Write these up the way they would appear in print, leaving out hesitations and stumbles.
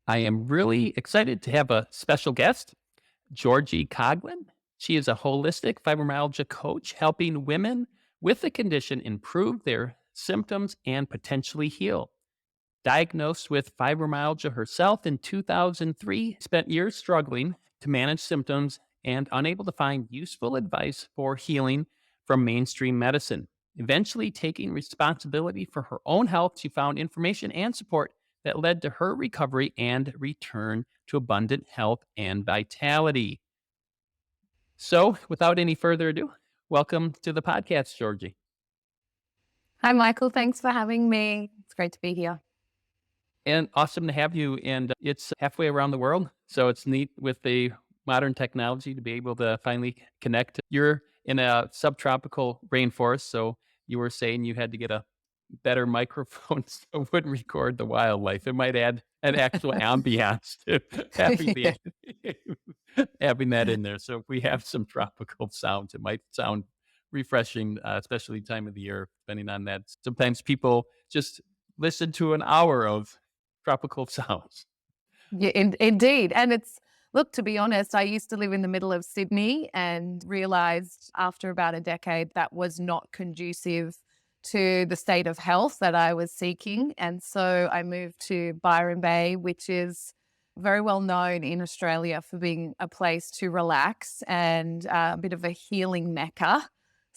I am really excited to have a special guest, Georgie Coghlan. She is a holistic fibromyalgia coach helping women with the condition improve their symptoms and potentially heal. Diagnosed with fibromyalgia herself in 2003, spent years struggling to manage symptoms and unable to find useful advice for healing from mainstream medicine. Eventually taking responsibility for her own health, she found information and support that led to her recovery and return to abundant health and vitality. So, without any further ado, welcome to the podcast, Georgie. Hi, Michael. Thanks for having me. It's great to be here. And awesome to have you. And it's halfway around the world. So it's neat with the modern technology to be able to finally connect. You're in a subtropical rainforest. So you were saying you had to get a better microphone so it wouldn't record the wildlife. It might add an actual ambiance to having Yeah. having that in there. So if we have some tropical sounds, it might sound refreshing, especially time of the year, depending on that. Sometimes people just listen to an hour of tropical sounds. Yeah, indeed. And look, to be honest, I used to live in the middle of Sydney and realized after about a decade that was not conducive to the state of health that I was seeking. And so I moved to Byron Bay, which is very well known in Australia for being a place to relax and a bit of a healing mecca,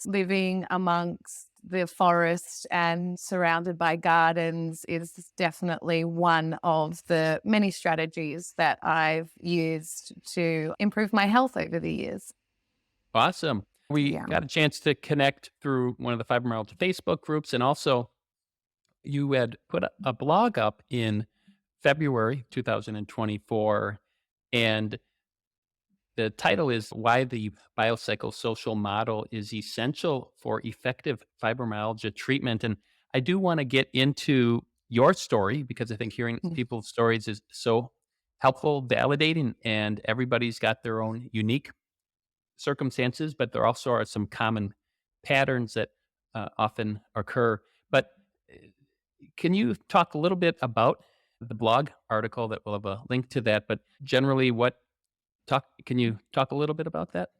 living amongst the forest and surrounded by gardens is definitely one of the many strategies that I've used to improve my health over the years. Awesome. We Yeah. got a chance to connect through one of the Fibromyalgia Facebook groups, and also you had put a blog up in February 2024, and the title is Why the Biopsychosocial Model is Essential for Effective Fibromyalgia Treatment. And I do want to get into your story because I think hearing Mm. people's stories is so helpful, validating, and everybody's got their own unique circumstances, but there also are some common patterns that often occur. But uh, can you talk a little bit about the blog article that we'll have a link to that? But generally, can you talk a little bit about that?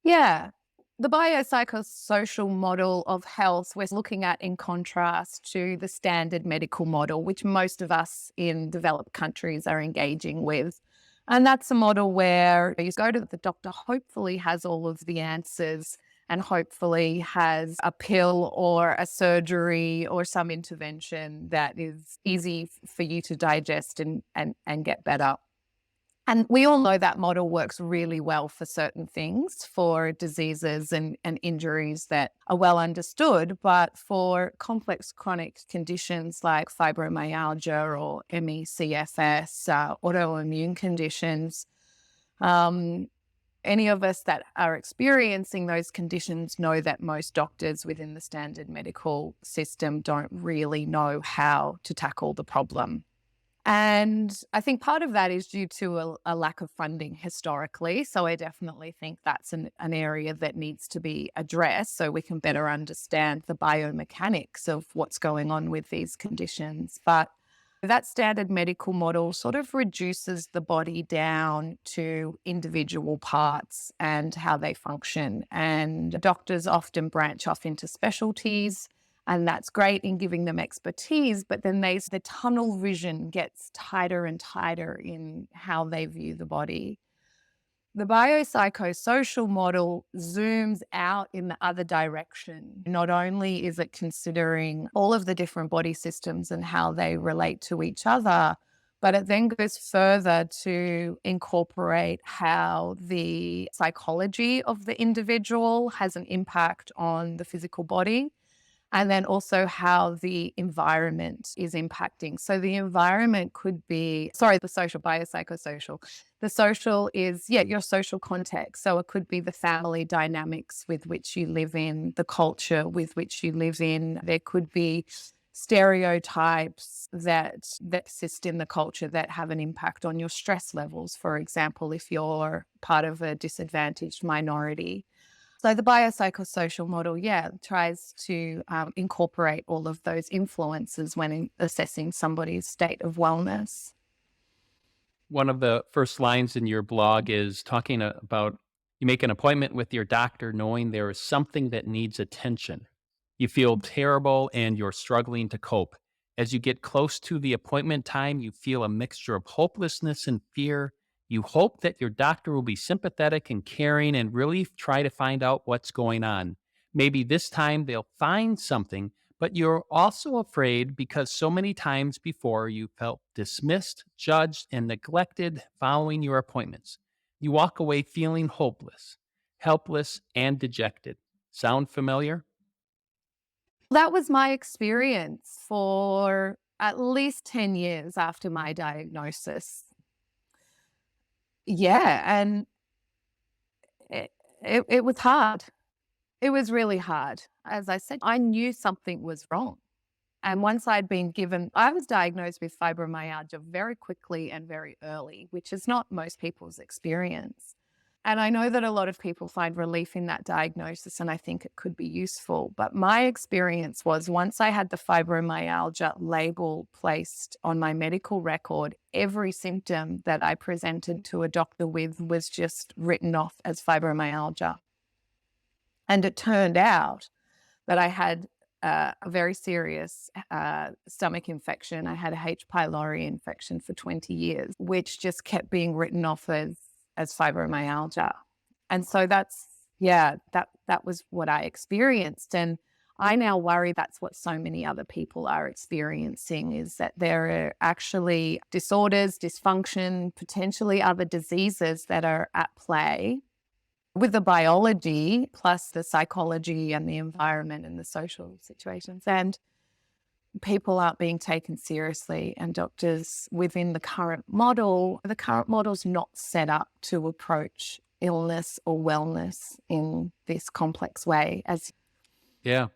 Yeah. The biopsychosocial model of health we're looking at in contrast to the standard medical model, which most of us in developed countries are engaging with. And that's a model where you go to the doctor, hopefully has all of the answers and hopefully has a pill or a surgery or some intervention that is easy for you to digest and get better. And we all know that model works really well for certain things, for diseases and injuries that are well understood. But for complex chronic conditions like fibromyalgia or ME/CFS, autoimmune conditions, um, any of us that are experiencing those conditions know that most doctors within the standard medical system don't really know how to tackle the problem. And I think part of that is due to a lack of funding historically. So I definitely think that's an area that needs to be addressed so we can better understand the biomechanics of what's going on with these conditions. But that standard medical model sort of reduces the body down to individual parts and how they function. And doctors often branch off into specialties, and that's great in giving them expertise, but then the tunnel vision gets tighter and tighter in how they view the body. The biopsychosocial model zooms out in the other direction. Not only is it considering all of the different body systems and how they relate to each other, but it then goes further to incorporate how the psychology of the individual has an impact on the physical body, and then also how the environment is impacting. So the environment could be, the social, biopsychosocial. The social is, your social context. So it could be the family dynamics with which you live in, the culture with which you live in. There could be stereotypes that exist in the culture that have an impact on your stress levels, for example, if you're part of a disadvantaged minority. So the biopsychosocial model, tries to incorporate all of those influences when assessing somebody's state of wellness. one of the first lines in your blog is talking about you make an appointment with your doctor knowing there is something that needs attention. You feel terrible and you're struggling to cope. As you get close to the appointment time, you feel a mixture of hopelessness and fear. You hope that your doctor will be sympathetic and caring and really try to find out what's going on. Maybe this time they'll find something, but you're also afraid because so many times before you felt dismissed, judged, and neglected following your appointments. You walk away feeling hopeless, helpless, and dejected. Sound familiar? That was my experience for at least 10 years after my diagnosis. Yeah, and it was hard. It was really hard. As I said, I knew something was wrong. And once I'd been given, I was diagnosed with fibromyalgia very quickly and very early, which is not most people's experience. And I know that a lot of people find relief in that diagnosis, and I think it could be useful. But my experience was once I had the fibromyalgia label placed on my medical record, every symptom that I presented to a doctor with was just written off as fibromyalgia. And it turned out that I had a very serious stomach infection. I had a H. pylori infection for 20 years, which just kept being written off as fibromyalgia. And so that was what I experienced. And I now worry that's what so many other people are experiencing, is that there are actually disorders, dysfunction, potentially other diseases that are at play with the biology plus the psychology and the environment and the social situations. And people aren't being taken seriously, and doctors within the current model's not set up to approach illness or wellness in this complex way. Yeah.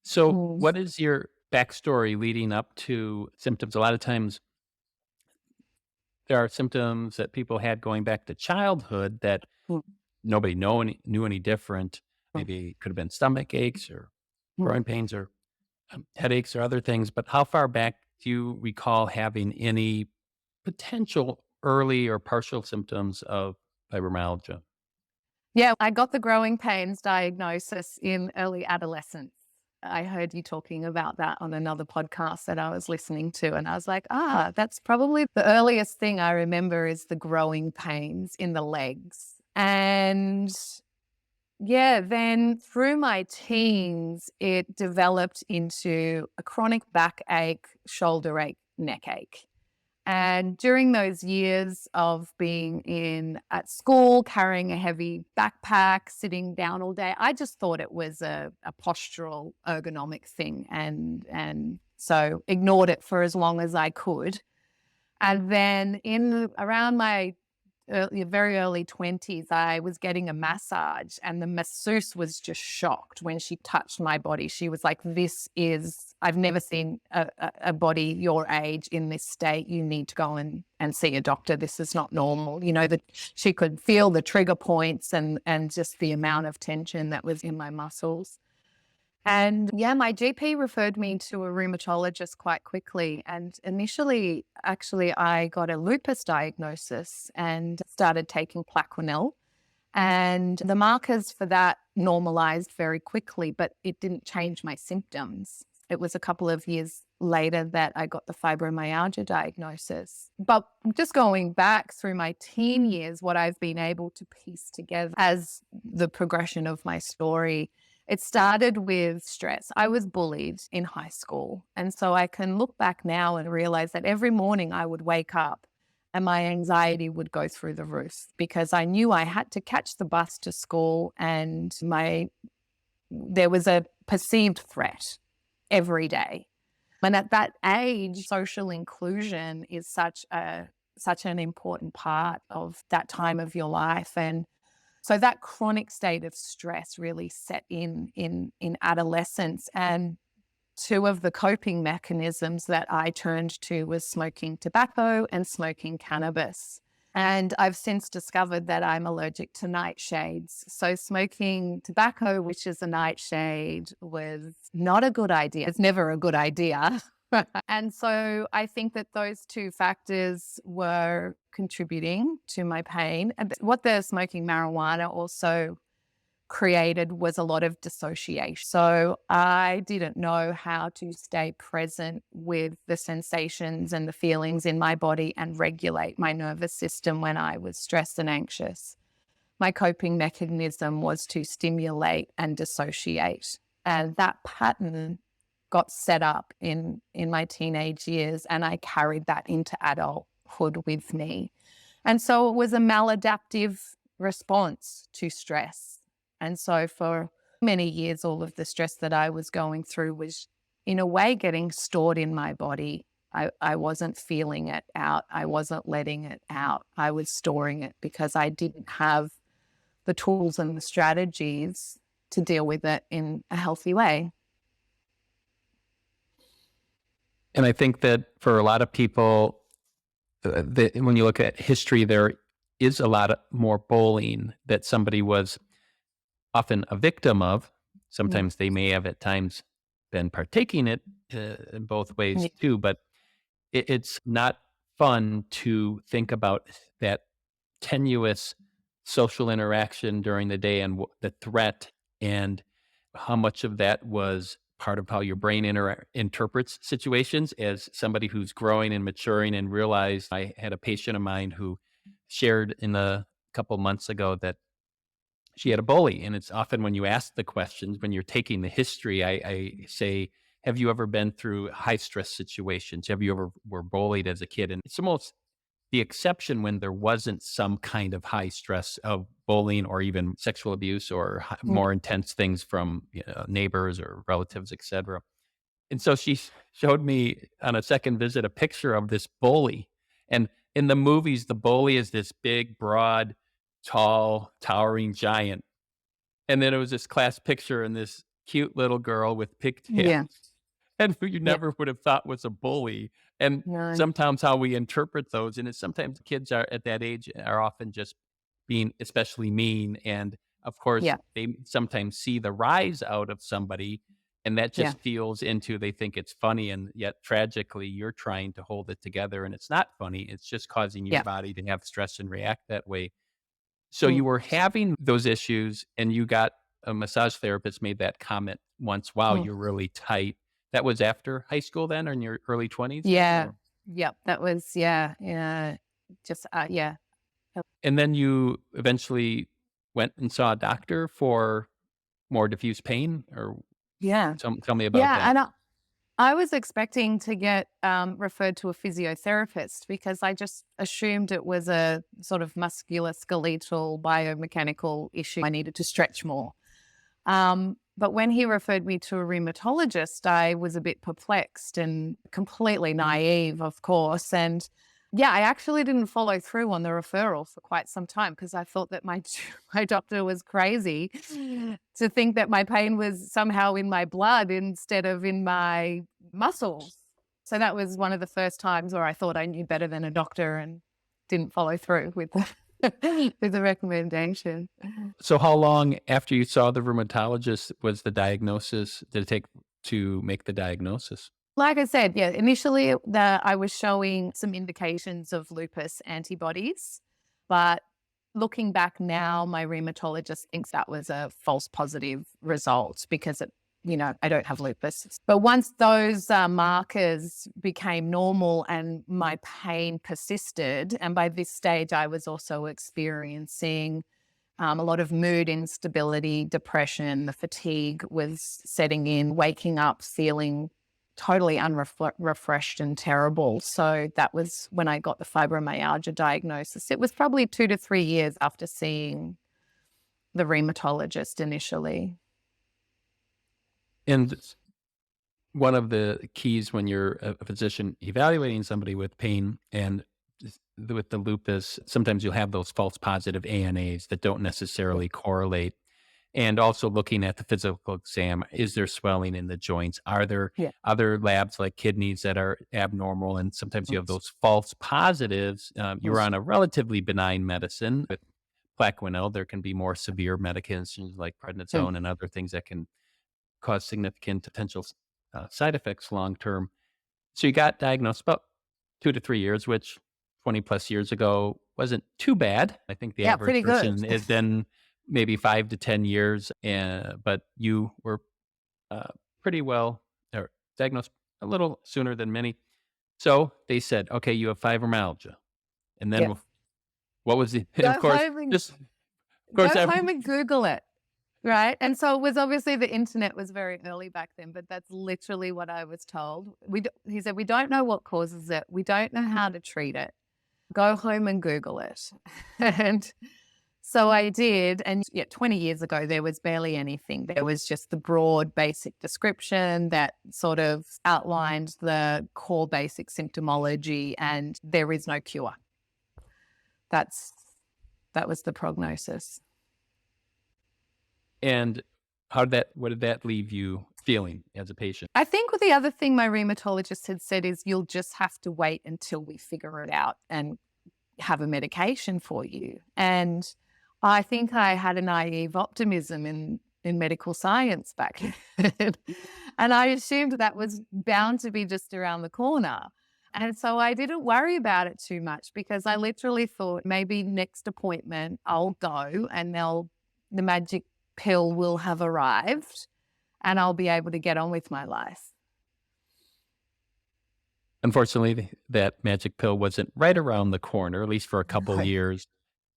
So, Mm, what is your backstory leading up to symptoms? A lot of times there are symptoms that people had going back to childhood that mm, nobody knew any different. mm, Maybe it could have been stomach aches or mm. growing pains or headaches or other things. But how far back do you recall having any potential early or partial symptoms of fibromyalgia? Yeah, I got the growing pains diagnosis in early adolescence. I heard you talking about that on another podcast that I was listening to. And I was like, that's probably the earliest thing I remember is the growing pains in the legs. And yeah, then through my teens, it developed into a chronic backache, shoulder ache, neck ache. And during those years of being at school, carrying a heavy backpack, sitting down all day, I just thought it was a postural ergonomic thing, and so ignored it for as long as I could. And then in around my very early 20s, I was getting a massage, and the masseuse was just shocked when she touched my body. She was like, I've never seen a body your age in this state. You need to go and see a doctor. This is not normal. You know, that she could feel the trigger points and just the amount of tension that was in my muscles. And yeah, my GP referred me to a rheumatologist quite quickly. And initially, actually, I got a lupus diagnosis and started taking Plaquenil. And the markers for that normalized very quickly, but it didn't change my symptoms. It was a couple of years later that I got the fibromyalgia diagnosis. But just going back through my teen years, what I've been able to piece together as the progression of my story, it started with stress. I was bullied in high school. And so I can look back now and realize that every morning I would wake up and my anxiety would go through the roof because I knew I had to catch the bus to school, and there was a perceived threat every day. And at that age, social inclusion is such an important part of that time of your life. And so that chronic state of stress really set in adolescence. And two of the coping mechanisms that I turned to was smoking tobacco and smoking cannabis. And I've since discovered that I'm allergic to nightshades. So smoking tobacco, which is a nightshade, was not a good idea. It's never a good idea. And so I think that those two factors were contributing to my pain. And what the smoking marijuana also created was a lot of dissociation. So I didn't know how to stay present with the sensations and the feelings in my body and regulate my nervous system when I was stressed and anxious. My coping mechanism was to stimulate and dissociate. And that pattern got set up in my teenage years, and I carried that into adulthood with me. And so it was a maladaptive response to stress. And so for many years, all of the stress that I was going through was, in a way, getting stored in my body. I wasn't feeling it out. I wasn't letting it out. I was storing it because I didn't have the tools and the strategies to deal with it in a healthy way. And I think that for a lot of people, when you look at history, there is a lot more bullying that somebody was often a victim of. Sometimes they may have at times been partaking it in both ways too, but it's not fun to think about that tenuous social interaction during the day and the threat and how much of that was part of how your brain interprets situations. As somebody who's growing and maturing and realized, I had a patient of mine who shared in a couple months ago that she had a bully. And it's often when you ask the questions, when you're taking the history, I say, have you ever been through high stress situations? Have you ever were bullied as a kid? And it's almost the exception when there wasn't some kind of high stress of bullying or even sexual abuse or more intense things from neighbors or relatives, etc. And so she showed me on a second visit a picture of this bully. And in the movies, the bully is this big, broad, tall, towering giant. And then it was this class picture and this cute little girl with pigtails. Yeah. And who you Yeah. never would have thought was a bully. And No. sometimes how we interpret those, and it's sometimes kids are at that age are often just being especially mean. And of course, Yeah. they sometimes see the rise out of somebody, and that Yeah. just feels into they think it's funny, and yet tragically, you're trying to hold it together, and it's not funny. It's just causing your Yeah. body to have stress and react that way. So Mm. you were having those issues, and you got a massage therapist made that comment once, "Wow, Mm. you're really tight." That was after high school then or in your early 20s then, Yeah. or Yep. That was, yeah. Just, yeah. and then you eventually went and saw a doctor for more diffuse pain, or Yeah. tell me about Yeah. that. And I was expecting to get referred to a physiotherapist because I just assumed it was a sort of musculoskeletal biomechanical issue. I needed to stretch more. But when he referred me to a rheumatologist, I was a bit perplexed and completely naive, of course. And yeah, I actually didn't follow through on the referral for quite some time because I thought that my my doctor was crazy to think that my pain was somehow in my blood instead of in my muscles. So that was one of the first times where I thought I knew better than a doctor and didn't follow through with with the recommendation. So how long after you saw the rheumatologist was the diagnosis did it take to make the diagnosis? Like I said, yeah, initially I was showing some indications of lupus antibodies, but looking back now, my rheumatologist thinks that was a false positive result because I don't have lupus. But once those markers became normal and my pain persisted, and by this stage I was also experiencing a lot of mood instability, depression, the fatigue was setting in, waking up feeling totally unrefreshed and terrible. So that was when I got the fibromyalgia diagnosis. It was probably 2 to 3 years after seeing the rheumatologist initially. And one of the keys when you're a physician evaluating somebody with pain and with the lupus, sometimes you'll have those false positive ANAs that don't necessarily correlate. And also looking at the physical exam, is there swelling in the joints? Are there Yeah. other labs like kidneys that are abnormal? And sometimes you have those false positives. You're on a relatively benign medicine with Plaquenil. There can be more severe medications like prednisone and other things that can cause significant potential side effects long term. So you got diagnosed about 2 to 3 years, which 20 plus years ago wasn't too bad. I think the Yeah, average pretty good. person has been maybe 5 to 10 years, but you were pretty well or diagnosed a little sooner than many. So they said, okay, you have fibromyalgia. And then Yes. what was the, of Go course, home and just, of course, Google it. Right. And so it was obviously the internet was very early back then, but that's literally what I was told. He said, we don't know what causes it. We don't know how to treat it. Go home and Google it. And so I did. And yeah, 20 years ago, there was barely anything. There was just the broad basic description that sort of outlined the core basic symptomology, and there is no cure. That was the prognosis. and what did that leave you feeling as a patient? I think the other thing my rheumatologist had said is you'll just have to wait until we figure it out and have a medication for you. And I think I had a naive optimism in medical science back then. And I assumed that was bound to be just around the corner. And so I didn't worry about it too much because I literally thought maybe next appointment I'll go and the magic pill will have arrived and I'll be able to get on with my life. Unfortunately, that magic pill wasn't right around the corner, at least for a couple No. years.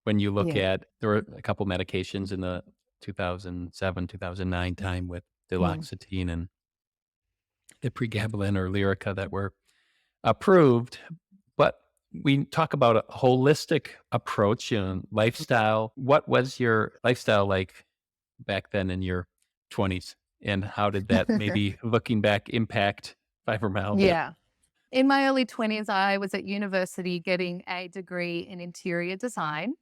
When you look Yeah. at, there were a couple medications in the 2007, 2009 time with Mm. duloxetine and the pregabalin or Lyrica that were approved. But we talk about a holistic approach and lifestyle. What was your lifestyle like back then in your 20s? And how did that maybe looking back impact fibromyalgia? Yeah. In my early 20s, I was at university getting a degree in interior design.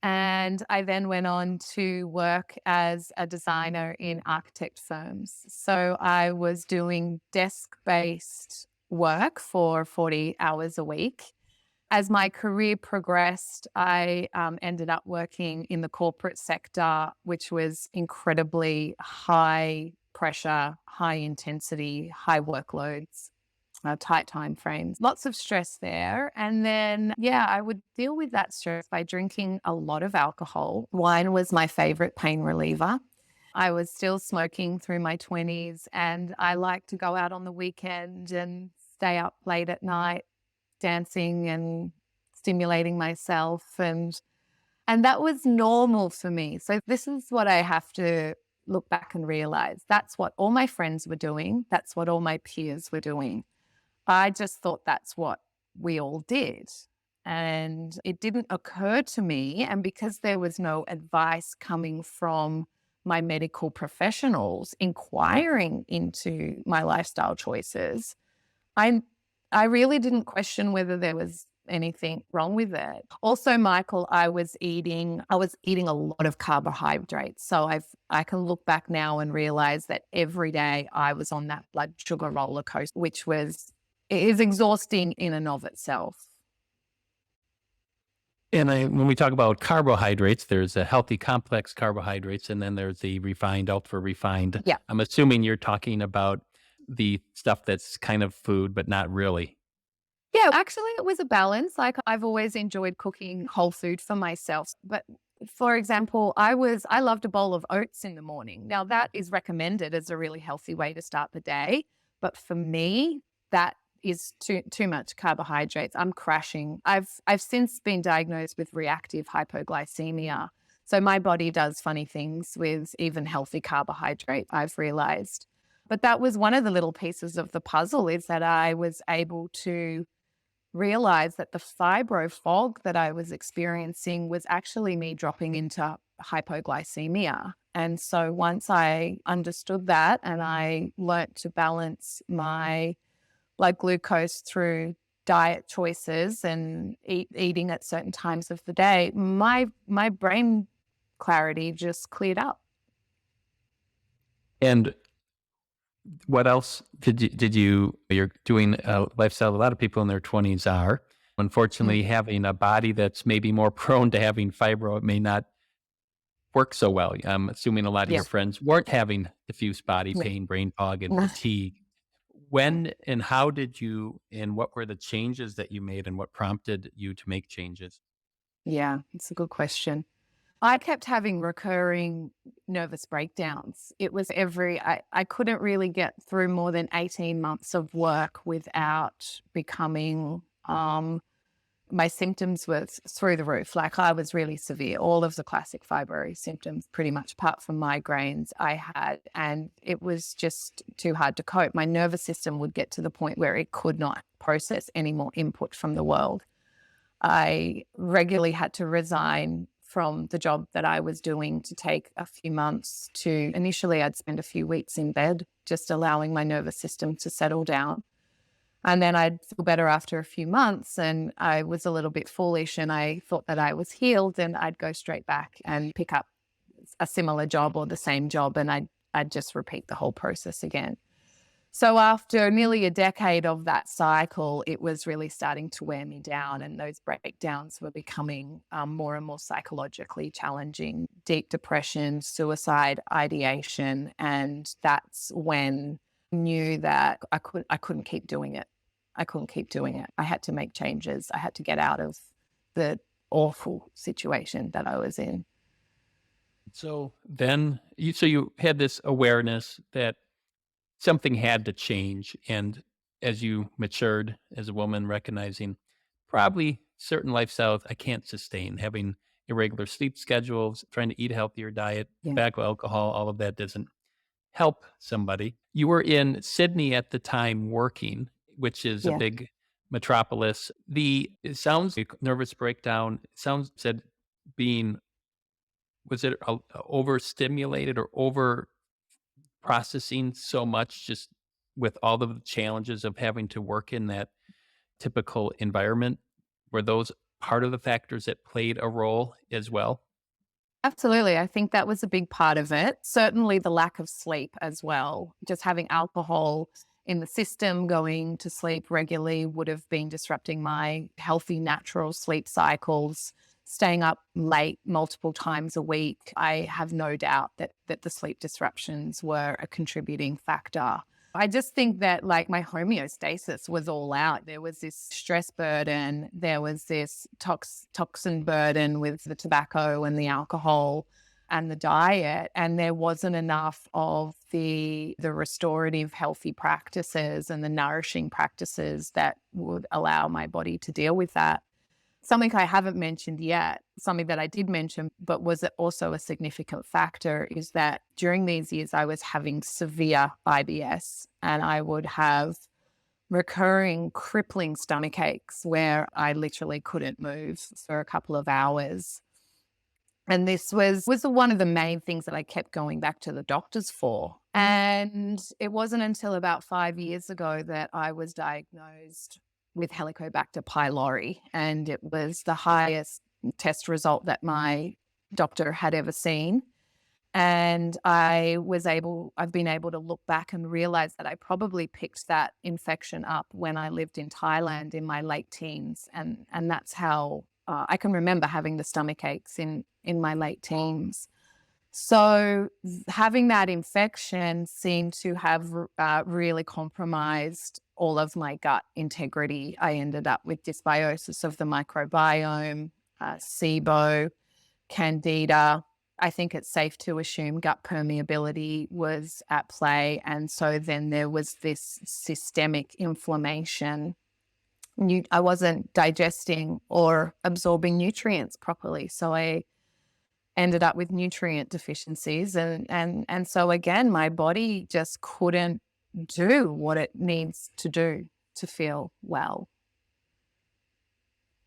And I then went on to work as a designer in architect firms. So I was doing desk-based work for 40 hours a week. As my career progressed, I ended up working in the corporate sector, which was incredibly high pressure, high intensity, high workloads. Tight time frames, lots of stress there. And then, yeah, I would deal with that stress by drinking a lot of alcohol. Wine was my favorite pain reliever. I was still smoking through my 20s, and I liked to go out on the weekend and stay up late at night, dancing and stimulating myself. And that was normal for me. So this is what I have to look back and realize. That's what all my friends were doing. That's what all my peers were doing. I just thought that's what we all did. And it didn't occur to me. And because there was no advice coming from my medical professionals inquiring into my lifestyle choices, I really didn't question whether there was anything wrong with it. Also, Michael, I was eating a lot of carbohydrates. So I can look back now and realize that every day I was on that blood sugar roller coaster, which is exhausting in and of itself. And when we talk about carbohydrates, there's a healthy complex carbohydrates, and then there's the refined, ultra refined. Yeah. I'm assuming you're talking about the stuff that's kind of food, but not really. Yeah, actually, it was a balance. Like I've always enjoyed cooking whole food for myself. But for example, I loved a bowl of oats in the morning. Now that is recommended as a really healthy way to start the day. But for me, that is too much carbohydrates. I'm crashing. I've since been diagnosed with reactive hypoglycemia. So my body does funny things with even healthy carbohydrate, I've realized. But that was one of the little pieces of the puzzle, is that I was able to realize that the fibro fog that I was experiencing was actually me dropping into hypoglycemia. And so once I understood that and I learnt to balance my blood glucose through diet choices and eating at certain times of the day, my brain clarity just cleared up. And what else you're doing a lifestyle a lot of people in their 20s are. Unfortunately, having a body that's maybe more prone to having fibro, it may not work so well. I'm assuming a lot of your Yes. friends weren't having diffuse body pain, brain fog, and No. fatigue. When and how did you, and what were the changes that you made, and what prompted you to make changes? Yeah, it's a good question. I kept having recurring nervous breakdowns. It was I couldn't really get through more than 18 months of work without becoming, my symptoms were through the roof. Like I was really severe. All of the classic fibro symptoms, pretty much apart from migraines, I had, and it was just too hard to cope. My nervous system would get to the point where it could not process any more input from the world. I regularly had to resign from the job that I was doing to take a few months to initially, I'd spend a few weeks in bed, just allowing my nervous system to settle down. And then I'd feel better after a few months. And I was a little bit foolish and I thought that I was healed, and I'd go straight back and pick up a similar job or the same job. And I'd just repeat the whole process again. So after nearly a decade of that cycle, it was really starting to wear me down, and those breakdowns were becoming more and more psychologically challenging, deep depression, suicide ideation. And that's when I knew that I couldn't keep doing it. I couldn't keep doing it. I had to make changes. I had to get out of the awful situation that I was in. So then you had this awareness that something had to change, and as you matured as a woman, recognizing probably certain lifestyles I can't sustain, having irregular sleep schedules, trying to eat a healthier diet, Yeah. tobacco, alcohol, all of that doesn't help somebody. You were in Sydney at the time working, which is a Yeah. big metropolis. It sounds like nervous breakdown, it sounds said being, was it overstimulated or over processing so much, just with all of the challenges of having to work in that typical environment? Were those part of the factors that played a role as well? Absolutely. I think that was a big part of it. Certainly the lack of sleep as well. Just having alcohol in the system, going to sleep regularly would have been disrupting my healthy, natural sleep cycles. Staying up late multiple times a week, I have no doubt that the sleep disruptions were a contributing factor. I just think that like my homeostasis was all out. There was this stress burden, there was this toxin burden with the tobacco and the alcohol and the diet, and there wasn't enough of the restorative healthy practices and the nourishing practices that would allow my body to deal with that. Something I haven't mentioned yet, something that I did mention, but was also a significant factor, is that during these years I was having severe IBS, and I would have recurring crippling stomach aches where I literally couldn't move for a couple of hours. And this was one of the main things that I kept going back to the doctors for. And it wasn't until about 5 years ago that I was diagnosed with Helicobacter pylori. And it was the highest test result that my doctor had ever seen. And I've been able to look back and realize that I probably picked that infection up when I lived in Thailand in my late teens. And that's how I can remember having the stomach aches in my late teens. So having that infection seemed to have really compromised all of my gut integrity. I ended up with dysbiosis of the microbiome, SIBO, candida. I think it's safe to assume gut permeability was at play. And so then there was this systemic inflammation. I wasn't digesting or absorbing nutrients properly. So I ended up with nutrient deficiencies. And so again, my body just couldn't do what it needs to do to feel well.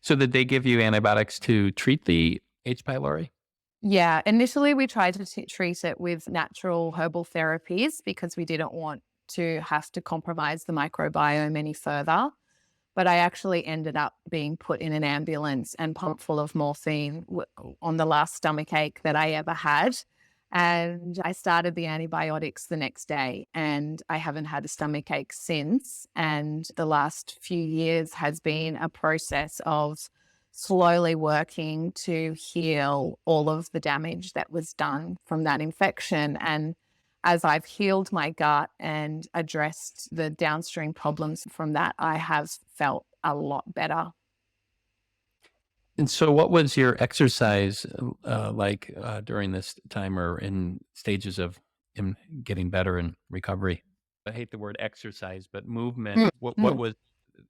So did they give you antibiotics to treat the H. pylori? Yeah, initially we tried to treat it with natural herbal therapies because we didn't want to have to compromise the microbiome any further. But I actually ended up being put in an ambulance and pumped full of morphine on the last stomach ache that I ever had. And I started the antibiotics the next day, and I haven't had a stomach ache since. And the last few years has been a process of slowly working to heal all of the damage that was done from that infection. And as I've healed my gut and addressed the downstream problems from that, I have felt a lot better. And so, what was your exercise like during this time or in stages of him getting better in recovery? I hate the word exercise, but movement. Mm, What mm. was?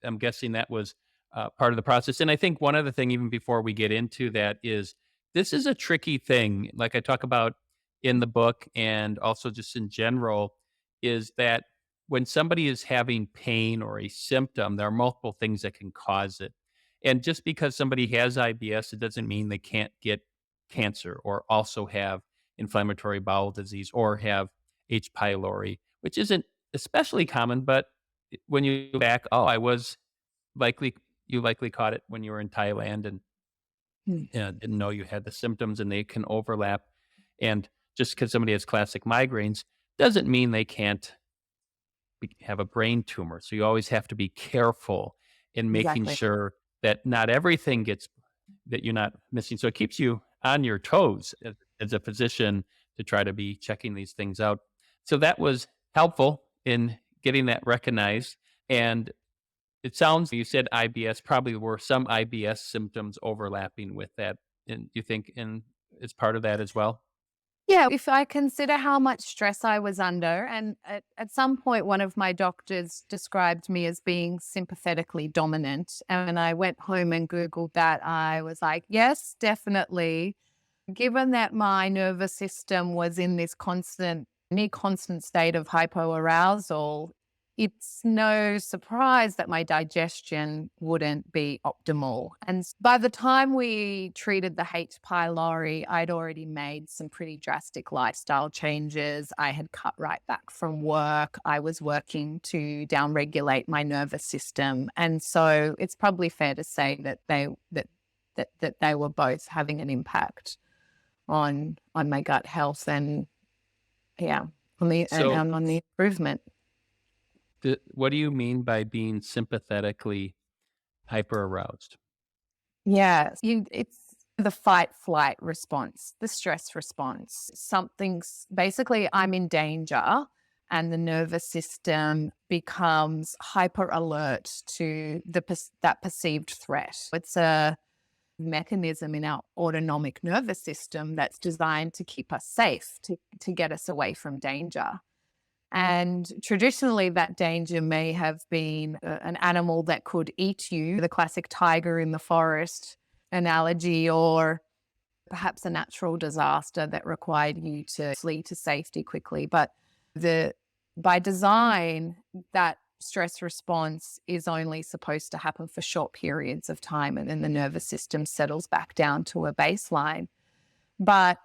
I'm guessing that was part of the process. And I think one other thing, even before we get into that, is this is a tricky thing. Like I talk about in the book, and also just in general, is that when somebody is having pain or a symptom, there are multiple things that can cause it, and just because somebody has IBS, it doesn't mean they can't get cancer or also have inflammatory bowel disease or have H. pylori, which isn't especially common. But when you look back, oh, I was likely, you likely caught it when you were in Thailand and Mm. didn't know you had the symptoms, and they can overlap. And just because somebody has classic migraines doesn't mean they can't have a brain tumor. So you always have to be careful in making Exactly. sure that not everything gets, that you're not missing. So it keeps you on your toes as a physician to try to be checking these things out. So that was helpful in getting that recognized. And it sounds, you said IBS, probably were some IBS symptoms overlapping with that. And you think in it's part of that as well? Yeah, if I consider how much stress I was under, and at some point, one of my doctors described me as being sympathetically dominant. And when I went home and Googled that, I was like, yes, definitely. Given that my nervous system was in this near constant state of hypoarousal, it's no surprise that my digestion wouldn't be optimal. And by the time we treated the H. pylori, I'd already made some pretty drastic lifestyle changes. I had cut right back from work. I was working to downregulate my nervous system. And so it's probably fair to say that they were both having an impact on my gut health and yeah, So on the improvement. what do you mean by being sympathetically hyper aroused? Yeah, it's the fight flight response, the stress response. Something's basically I'm in danger and the nervous system becomes hyper alert to that perceived threat. It's a mechanism in our autonomic nervous system that's designed to keep us safe, to get us away from danger. And traditionally, that danger may have been an animal that could eat you, the classic tiger in the forest analogy, or perhaps a natural disaster that required you to flee to safety quickly. But the by design, that stress response is only supposed to happen for short periods of time, and then the nervous system settles back down to a baseline. But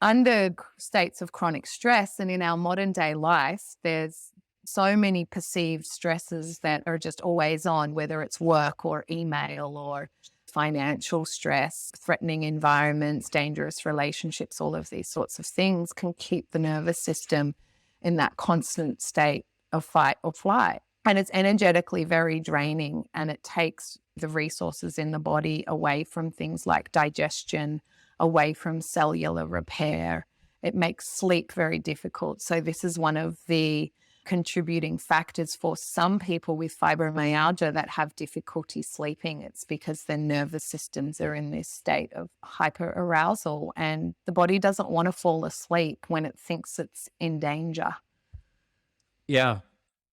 under states of chronic stress and in our modern day life, there's so many perceived stresses that are just always on, whether it's work or email or financial stress, threatening environments, dangerous relationships, all of these sorts of things can keep the nervous system in that constant state of fight or flight. And it's energetically very draining, and it takes the resources in the body away from things like digestion, away from cellular repair. It makes sleep very difficult. So this is one of the contributing factors for some people with fibromyalgia that have difficulty sleeping. It's because their nervous systems are in this state of hyperarousal, and the body doesn't want to fall asleep when it thinks it's in danger. Yeah.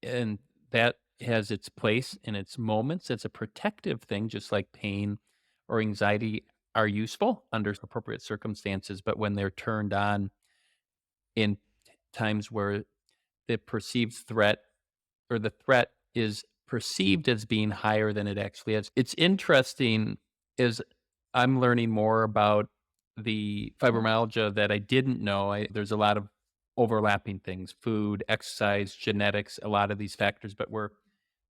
And that has its place and its moments. It's a protective thing, just like pain or anxiety are useful under appropriate circumstances. But when they're turned on in times where the perceived threat or the threat is perceived as being higher than it actually is. It's interesting is I'm learning more about the fibromyalgia that I didn't know. There's a lot of overlapping things, food, exercise, genetics, a lot of these factors, but we're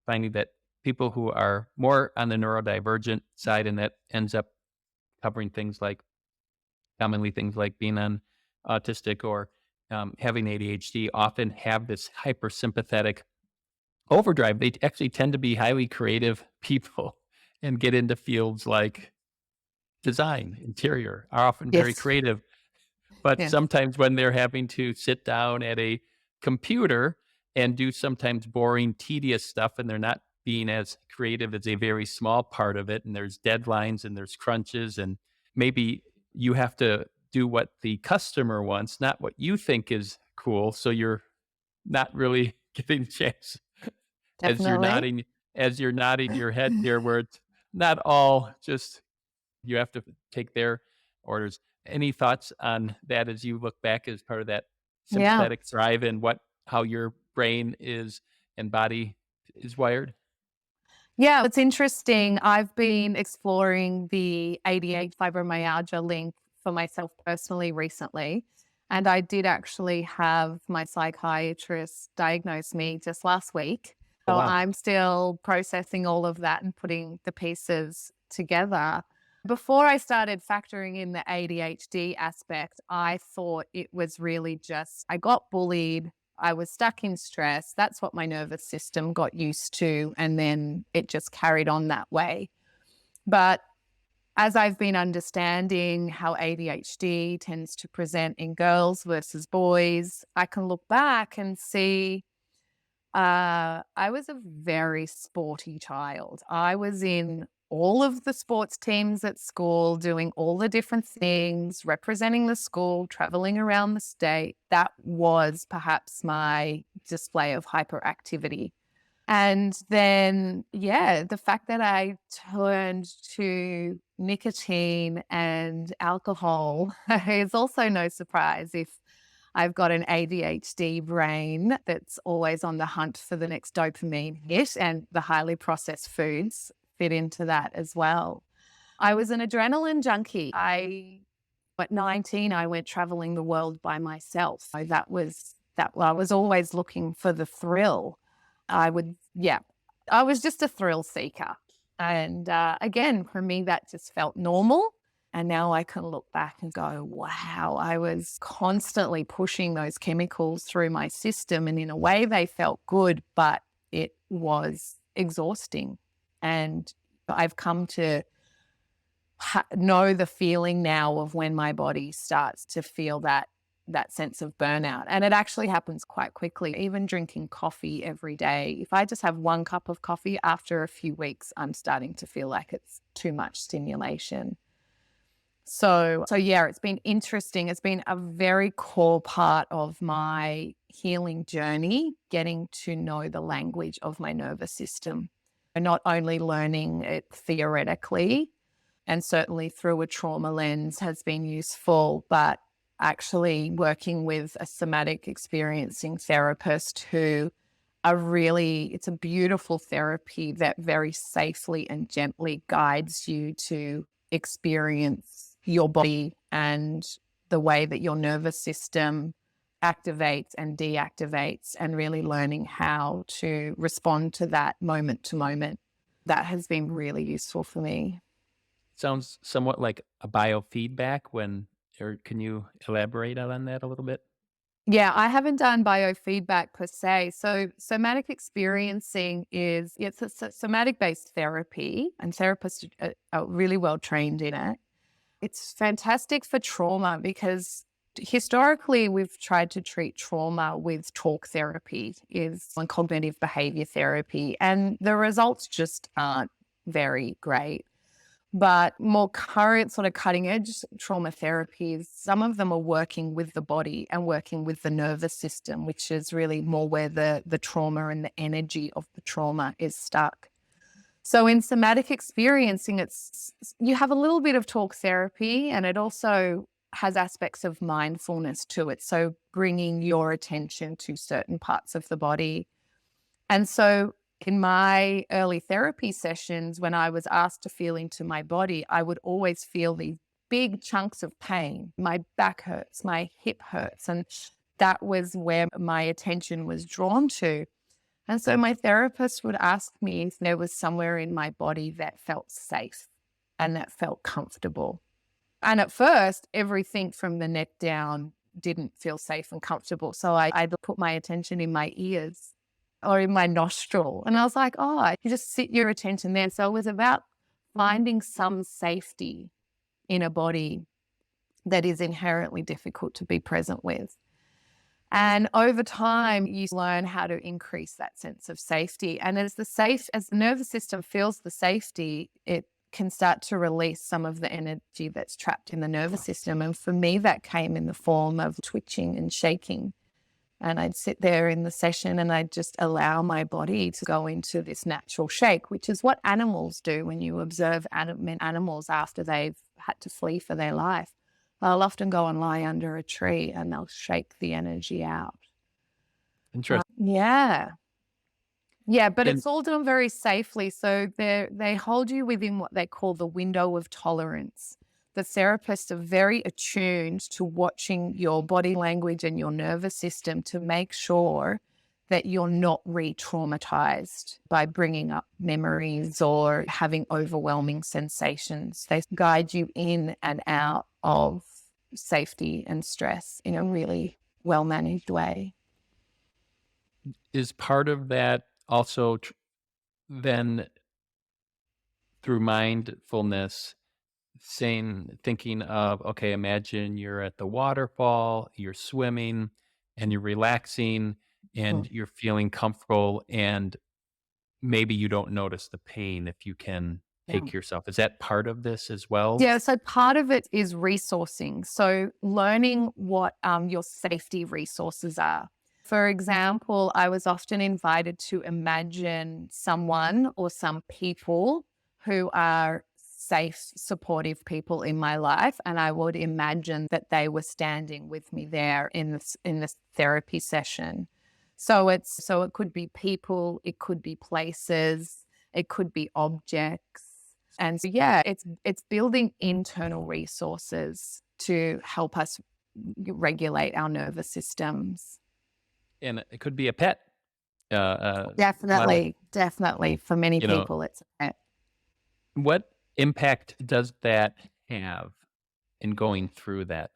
finding that people who are more on the neurodivergent side, and that ends up covering things like commonly things like being on autistic or having ADHD, often have this hypersympathetic overdrive. They actually tend to be highly creative people and get into fields like design, interior, are often very Yes. creative. But Yes, sometimes when they're having to sit down at a computer and do sometimes boring, tedious stuff, and they're not being as creative as a very small part of it, and there's deadlines and there's crunches, and maybe you have to do what the customer wants, not what you think is cool. So you're not really getting a chance as you're definitely. nodding as you're nodding your head there, where it's not all just you have to take their orders. Any thoughts on that as you look back as part of that Yeah. sympathetic thrive and what how your brain is and body is wired? Yeah, it's interesting. I've been exploring the ADHD fibromyalgia link for myself personally recently. And I did actually have my psychiatrist diagnose me just last week. Oh, So wow. I'm still processing all of that and putting the pieces together. Before I started factoring in the ADHD aspect, I thought it was really just I got bullied. I was stuck in stress. That's what my nervous system got used to. And then it just carried on that way. But as I've been understanding how ADHD tends to present in girls versus boys, I can look back and see I was a very sporty child. I was in all of the sports teams at school, doing all the different things, representing the school, traveling around the state. That was perhaps my display of hyperactivity. And then, yeah, the fact that I turned to nicotine and alcohol is also no surprise if I've got an ADHD brain that's always on the hunt for the next dopamine hit, and the highly processed foods fit into that as well. I was an adrenaline junkie. At 19, I went traveling the world by myself. So I was always looking for the thrill. Yeah, I was just a thrill seeker. And again, for me, that just felt normal. And now I can look back and go, wow, I was constantly pushing those chemicals through my system. And in a way, they felt good, but it was exhausting. And I've come to know the feeling now of when my body starts to feel that sense of burnout. And it actually happens quite quickly. Even drinking coffee every day, if I just have one cup of coffee, after a few weeks, I'm starting to feel like it's too much stimulation. So yeah, it's been interesting. It's been a very core part of my healing journey, getting to know the language of my nervous system. And not only learning it theoretically, and certainly through a trauma lens has been useful, but actually working with a somatic experiencing therapist who it's a beautiful therapy that very safely and gently guides you to experience your body and the way that your nervous system activates and deactivates, and really learning how to respond to that moment to moment. That has been really useful for me. Sounds somewhat like a biofeedback when or can you elaborate on that a little bit? Yeah, I haven't done biofeedback per se. So somatic experiencing it's a somatic based therapy, and therapists are really well trained in it. It's fantastic for trauma because historically we've tried to treat trauma with talk therapy is on cognitive behavior therapy, and the results just aren't very great. But more current sort of cutting edge trauma therapies, some of them are working with the body and working with the nervous system, which is really more where the trauma and the energy of the trauma is stuck. So in somatic experiencing, you have a little bit of talk therapy, and it also has aspects of mindfulness to it. So bringing your attention to certain parts of the body. And so in my early therapy sessions, when I was asked to feel into my body, I would always feel these big chunks of pain. My back hurts, my hip hurts. And that was where my attention was drawn to. And so my therapist would ask me if there was somewhere in my body that felt safe and that felt comfortable. And at first, everything from the neck down didn't feel safe and comfortable. So I'd put my attention in my ears or in my nostril. And I was like, oh, you just sit your attention there. So it was about finding some safety in a body. that is inherently difficult to be present with. And over time, you learn how to increase that sense of safety. And as the nervous system feels the safety, it can start to release some of the energy that's trapped in the nervous system. And for me, that came in the form of twitching and shaking. And I'd sit there in the session and I'd just allow my body to go into this natural shake, which is what animals do when you observe animals after they've had to flee for their life. They'll often go and lie under a tree and they'll shake the energy out. Interesting. Yeah. Yeah, but And it's all done very safely. So they hold you within what they call the window of tolerance. The therapists are very attuned to watching your body language and your nervous system to make sure that you're not re-traumatized by bringing up memories or having overwhelming sensations. They guide you in and out of safety and stress in a really well-managed way. is part of that also then through mindfulness, thinking of, okay, imagine you're at the waterfall, you're swimming and you're relaxing and you're feeling comfortable and maybe you don't notice the pain if you can Yeah. take yourself. Is that part of this as well? Yeah, so part of it is resourcing. So learning what your safety resources are. For example, I was often invited to imagine someone or some people who are safe, supportive people in my life, and I would imagine that they were standing with me there in this therapy session. So it could be people, it could be places, it could be objects. And so, yeah, it's building internal resources to help us regulate our nervous systems. And it could be a pet. A lot of, Definitely. For many you know, people, it's a what impact does that have in going through that?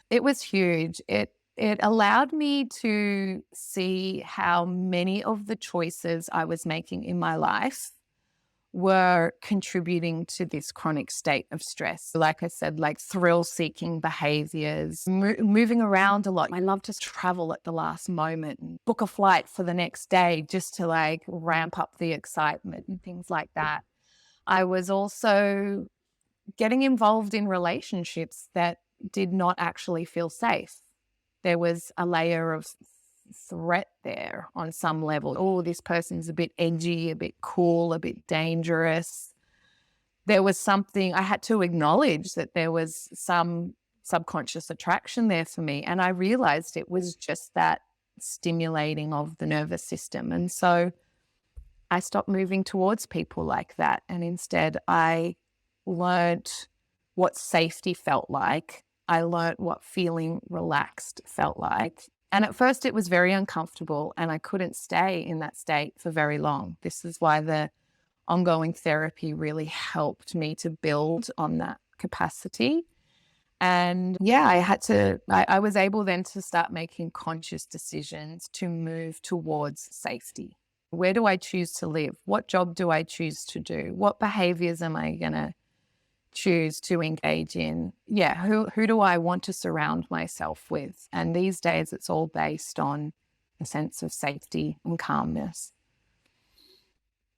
It was huge. It allowed me to see how many of the choices I was making in my life were contributing to this chronic state of stress. Like I said, like thrill-seeking behaviors, moving around a lot. I love to travel at the last moment and book a flight for the next day just to like ramp up the excitement and things like that. I was also getting involved in relationships that did not actually feel safe. There was a layer of threat there on some level. Oh, this person's a bit edgy, a bit cool, a bit dangerous. There was something I had to acknowledge that there was some subconscious attraction there for me. And I realized it was just that stimulating of the nervous system. And so I stopped moving towards people like that. And instead, I learnt what safety felt like. I learnt what feeling relaxed felt like. And at first it was very uncomfortable and I couldn't stay in that state for very long. This is why the ongoing therapy really helped me to build on that capacity. And yeah, I was able then to start making conscious decisions to move towards safety. Where do I choose to live? What job do I choose to do? What behaviors am I going to choose to engage in? Yeah, who do I want to surround myself with? And these days it's all based on a sense of safety and calmness.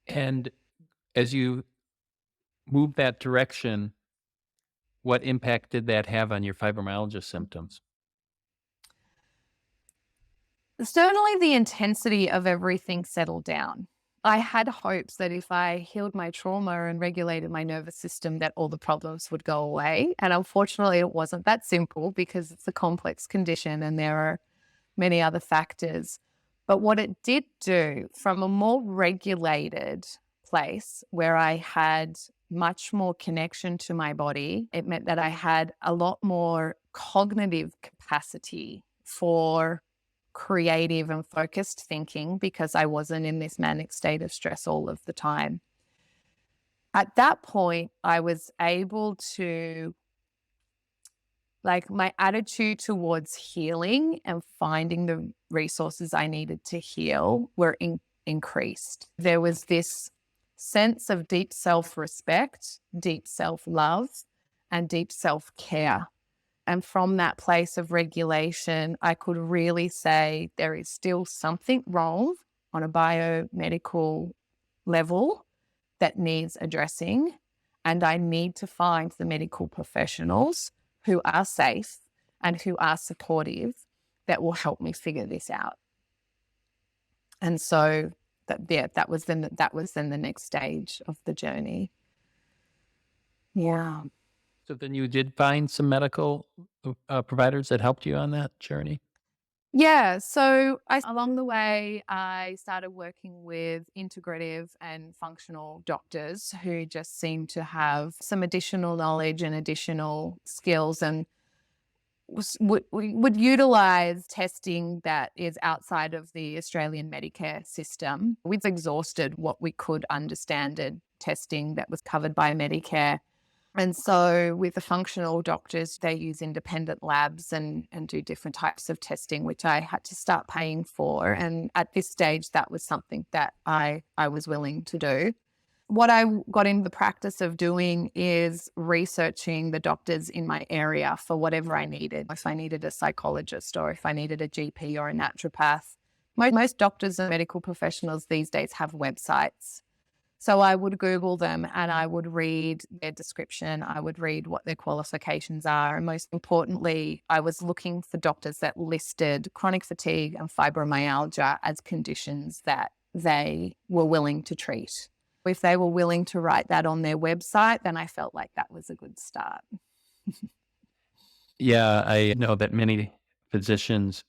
And as you move that direction, what impact did that have on your fibromyalgia symptoms? Certainly the intensity of everything settled down. I had hopes that if I healed my trauma and regulated my nervous system, that all the problems would go away. And unfortunately, it wasn't that simple because it's a complex condition and there are many other factors. But what it did do from a more regulated place where I had much more connection to my body, it meant that I had a lot more cognitive capacity for creative and focused thinking because I wasn't in this manic state of stress all of the time. At that point, I was able to, like, my attitude towards healing and finding the resources I needed to heal were increased. There was this sense of deep self-respect, deep self-love, and deep self-care. And from that place of regulation, I could really say there is still something wrong on a biomedical level that needs addressing. And I need to find the medical professionals who are safe and who are supportive that will help me figure this out. And so that was then the next stage of the journey. Yeah. So then you did find some medical providers that helped you on that journey? Yeah. So along the way, I started working with integrative and functional doctors who just seemed to have some additional knowledge and additional skills, and would utilize testing that is outside of the Australian Medicare system. We've exhausted what we could understand testing that was covered by Medicare. And so with the functional doctors, they use independent labs and do different types of testing, which I had to start paying for. And at this stage, that was something that I was willing to do. What I got into the practice of doing is researching the doctors in my area for whatever I needed. If I needed a psychologist or if I needed a GP or a naturopath. Most doctors and medical professionals these days have websites. So I would Google them and I would read their description. I would read what their qualifications are. And most importantly, I was looking for doctors that listed chronic fatigue and fibromyalgia as conditions that they were willing to treat. If they were willing to write that on their website, then I felt like that was a good start. Yeah, I know that many physicians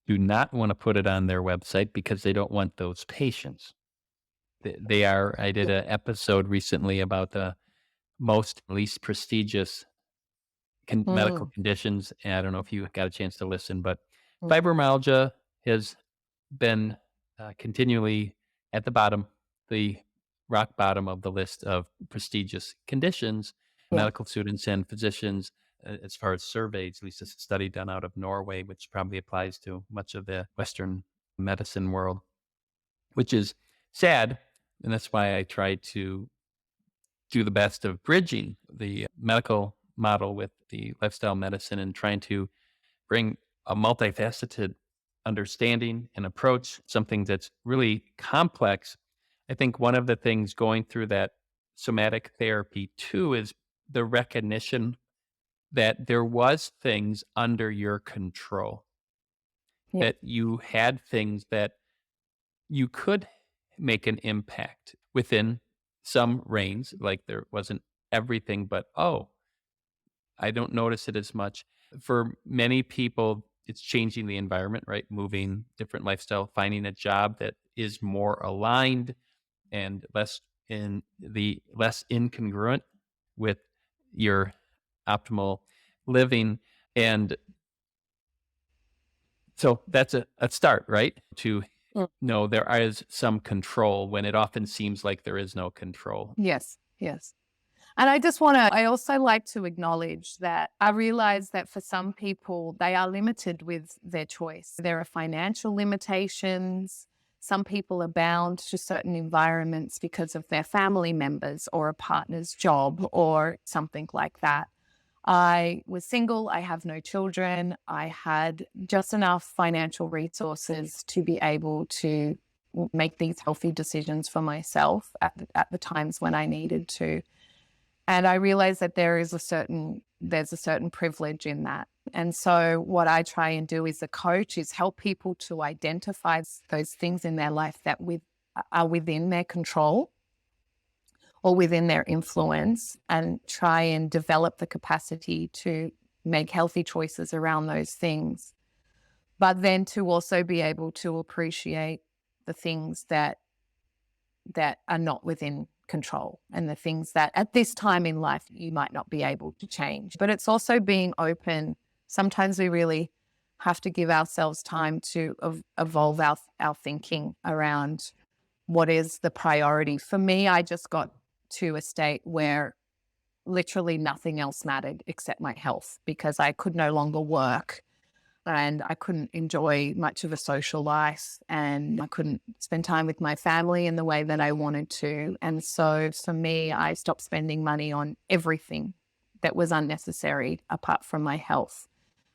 do not want to put it on their website because they don't want those patients. I did an episode recently about the most least prestigious medical Mm, conditions. And I don't know if you got a chance to listen, but mm, fibromyalgia has been continually at the bottom, the rock bottom of the list of prestigious conditions. yeah. Medical students and physicians, as far as surveys, at least a study done out of Norway, which probably applies to much of the Western medicine world, which is sad. And that's why I try to do the best of bridging the medical model with the lifestyle medicine and trying to bring a multifaceted understanding and approach, something that's really complex. I think one of the things going through that somatic therapy too is the recognition that there was things under your control, Yeah. that you had things that you could make an impact within some range, like there wasn't everything, but oh, I don't notice it as much. For many people, it's changing the environment, right? Moving, different lifestyle, finding a job that is more aligned and less incongruent with your optimal living. And so that's a start, right? To Mm. know there is some control when it often seems like there is no control. Yes. Yes. And I also like to acknowledge that I realize that for some people, they are limited with their choice. There are financial limitations. Some people are bound to certain environments because of their family members or a partner's job or something like that. I was single. I have no children. I had just enough financial resources to be able to make these healthy decisions for myself at the times when I needed to. And I realized that there's a certain privilege in that. And so what I try and do as a coach is help people to identify those things in their life that are within their control or within their influence, and try and develop the capacity to make healthy choices around those things. But then to also be able to appreciate the things that are not within control and the things that at this time in life you might not be able to change. But it's also being open. Sometimes we really have to give ourselves time to evolve our thinking around what is the priority. For me, I just got to a state where literally nothing else mattered except my health, because I could no longer work and I couldn't enjoy much of a social life and I couldn't spend time with my family in the way that I wanted to. And so for me, I stopped spending money on everything that was unnecessary apart from my health.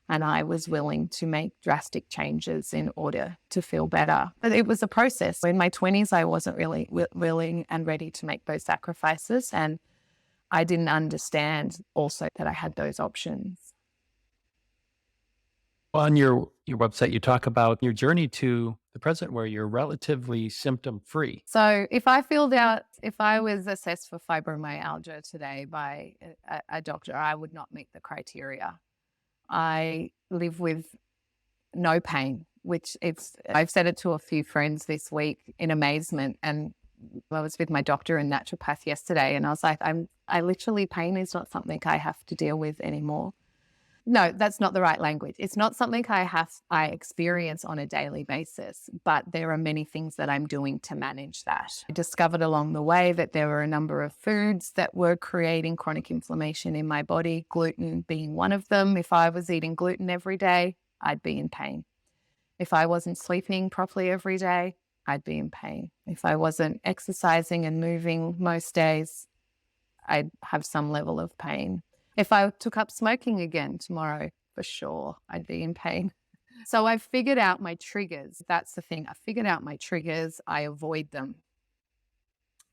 And I was willing to make drastic changes in order to feel better. But it was a process. In my 20s, I wasn't really willing and ready to make those sacrifices. And I didn't understand also that I had those options. On your website, you talk about your journey to the present where you're relatively symptom-free. So if I was assessed for fibromyalgia today by a doctor, I would not meet the criteria. I live with no pain, I've said it to a few friends this week in amazement. And I was with my doctor and naturopath yesterday, and I was like, pain is not something I have to deal with anymore. No, that's not the right language. It's not something I experience on a daily basis, but there are many things that I'm doing to manage that. I discovered along the way that there were a number of foods that were creating chronic inflammation in my body, gluten being one of them. If I was eating gluten every day, I'd be in pain. If I wasn't sleeping properly every day, I'd be in pain. If I wasn't exercising and moving most days, I'd have some level of pain. If I took up smoking again tomorrow, for sure, I'd be in pain. So I've figured out my triggers. That's the thing. I figured out my triggers. I avoid them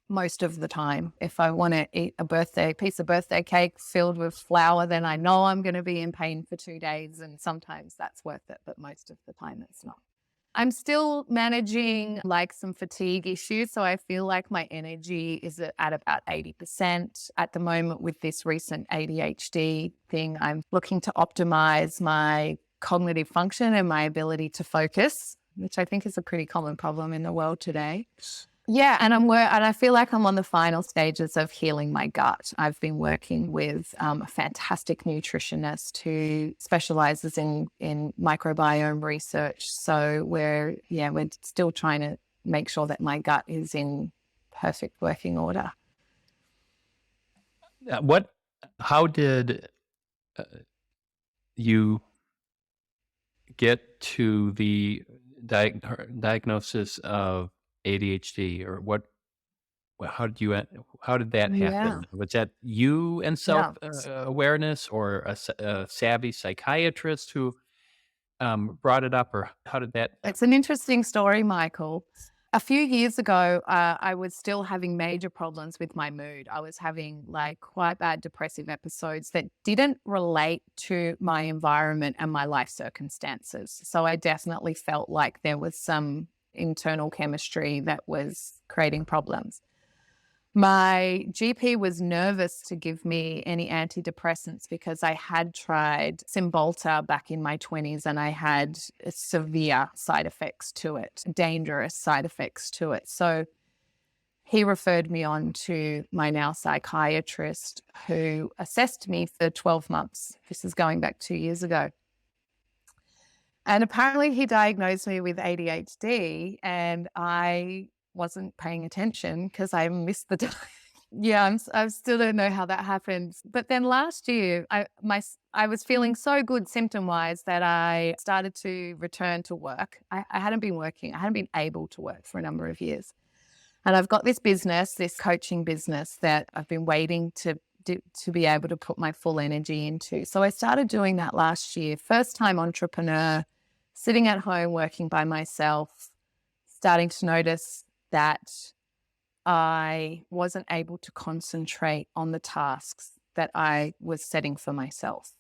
most of the time. If I want to eat a piece of birthday cake filled with flour, then I know I'm going to be in pain for 2 days. And sometimes that's worth it, but most of the time it's not. I'm still managing like some fatigue issues. So I feel like my energy is at about 80% at the moment. With this recent ADHD thing, I'm looking to optimize my cognitive function and my ability to focus, which I think is a pretty common problem in the world today. Yeah, and I feel like I'm on the final stages of healing my gut. I've been working with a fantastic nutritionist who specializes in microbiome research. So we're still trying to make sure that my gut is in perfect working order. How did you get to the diagnosis of ADHD, or how did that happen? Yeah. Was that you and self awareness, or a savvy psychiatrist who brought it up, or how did that? It's an interesting story, Michael. A few years ago, I was still having major problems with my mood. I was having like quite bad depressive episodes that didn't relate to my environment and my life circumstances. So I definitely felt like there was some internal chemistry that was creating problems. My GP was nervous to give me any antidepressants because I had tried Cymbalta back in my 20s and I had severe side effects to it, dangerous side effects to it. So he referred me on to my now psychiatrist, who assessed me for 12 months. This is going back 2 years ago. And apparently he diagnosed me with ADHD, and I wasn't paying attention because I missed the I still don't know how that happened. But then last year, I was feeling so good symptom-wise that I started to return to work. I hadn't been working. I hadn't been able to work for a number of years. And I've got this coaching business that I've been waiting to be able to put my full energy into. So I started doing that last year. First time entrepreneur, sitting at home working by myself, starting to notice that I wasn't able to concentrate on the tasks that I was setting for myself.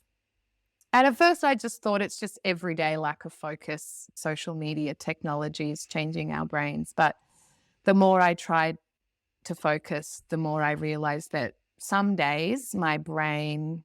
And at first I just thought it's just everyday lack of focus. Social media technology is changing our brains. But the more I tried to focus, the more I realized that some days my brain,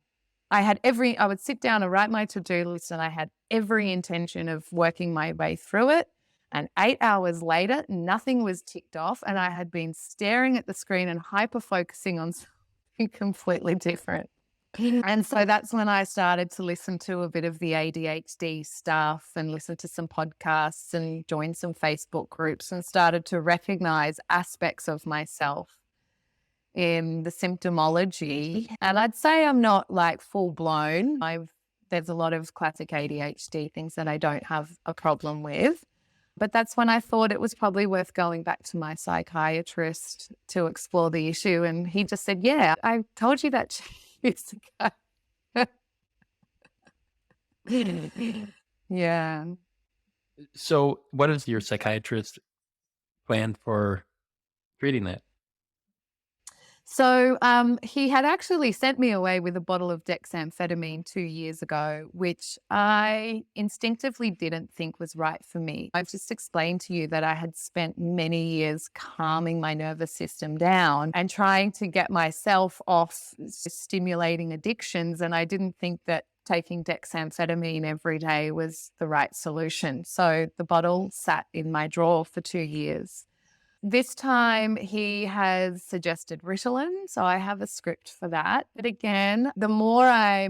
I would sit down and write my to-do list, and I had every intention of working my way through it. And 8 hours later, nothing was ticked off, and I had been staring at the screen and hyper-focusing on something completely different. And so that's when I started to listen to a bit of the ADHD stuff and listen to some podcasts and join some Facebook groups and started to recognize aspects of myself in the symptomology. And I'd say I'm not like full blown. There's a lot of classic ADHD things that I don't have a problem with. But that's when I thought it was probably worth going back to my psychiatrist to explore the issue. And he just said, yeah, I told you that years ago. Yeah. So, what is your psychiatrist plan for treating that? So he had actually sent me away with a bottle of dexamphetamine 2 years ago, which I instinctively didn't think was right for me. I've just explained to you that I had spent many years calming my nervous system down and trying to get myself off stimulating addictions. And I didn't think that taking dexamphetamine every day was the right solution. So the bottle sat in my drawer for 2 years. This time he has suggested Ritalin, so I have a script for that. But again, the more I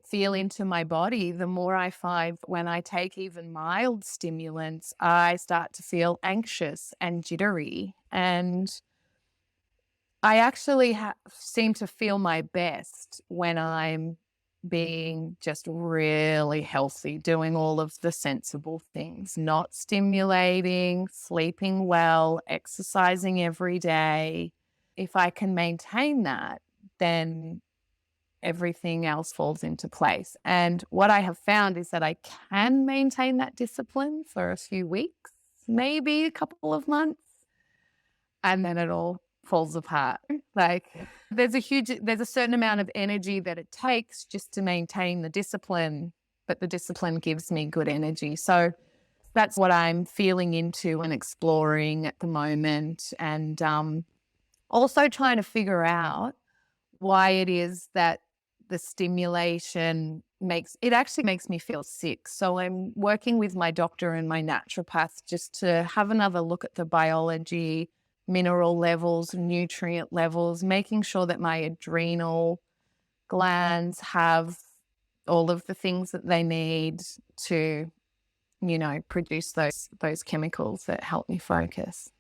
feel into my body, the more I find when I take even mild stimulants, I start to feel anxious and jittery. And I actually seem to feel my best when I'm being just really healthy, doing all of the sensible things, not stimulating, sleeping well, exercising every day. If I can maintain that, then everything else falls into place. And what I have found is that I can maintain that discipline for a few weeks, maybe a couple of months, and then it all falls apart. Like there's a certain amount of energy that it takes just to maintain the discipline, but the discipline gives me good energy. So that's what I'm feeling into and exploring at the moment. And also trying to figure out why it is that the stimulation actually makes me feel sick. So I'm working with my doctor and my naturopath just to have another look at the biology, mineral levels, nutrient levels, making sure that my adrenal glands have all of the things that they need to, produce those chemicals that help me focus.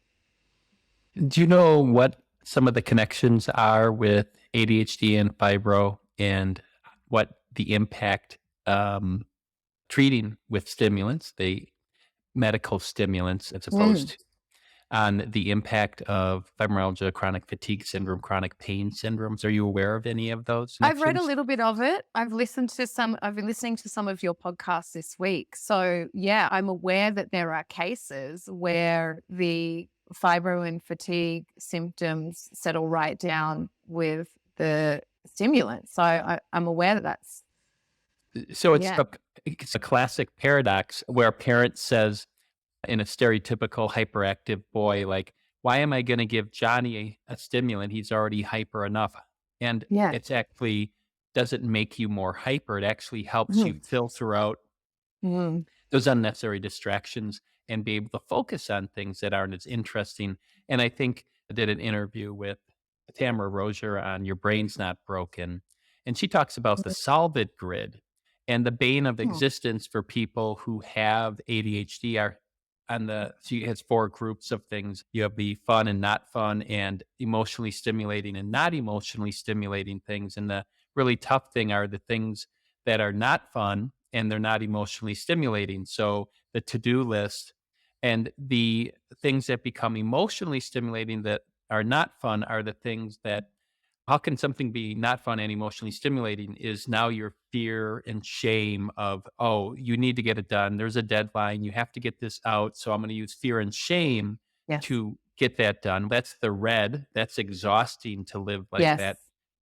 Do you know what some of the connections are with ADHD and fibro, and what the impact treating with stimulants, the medical stimulants, as Mm. opposed to on the impact of fibromyalgia, chronic fatigue syndrome, chronic pain syndromes? Are you aware of any of those I've read a connections? little bit of it. I've been listening to some of your podcasts this week. So yeah, I'm aware that there are cases where the fibro and fatigue symptoms settle right down with the stimulant. So I'm aware that that's, So yeah. it's a classic paradox where a parent says, in a stereotypical hyperactive boy, like, why am I going to give Johnny a stimulant? He's already hyper enough. And Yeah. it's actually doesn't make you more hyper. It actually helps you Mhm. filter out Mm. those unnecessary distractions and be able to focus on things that aren't as interesting. And I think I did an interview with Tamara Rozier on Your Brain's Not Broken. And she talks about the solid grid, and the bane of Mm. existence for people who have ADHD are she has four groups of things. You have the fun and not fun, and emotionally stimulating and not emotionally stimulating things. And the really tough thing are the things that are not fun and they're not emotionally stimulating. So the to-do list, and the things that become emotionally stimulating that are not fun are the things that, how can something be not fun and emotionally stimulating is now your fear and shame of, oh, you need to get it done. There's a deadline. You have to get this out. So I'm going to use fear and shame Yes. to get that done. That's the red. That's exhausting to live like Yes. that.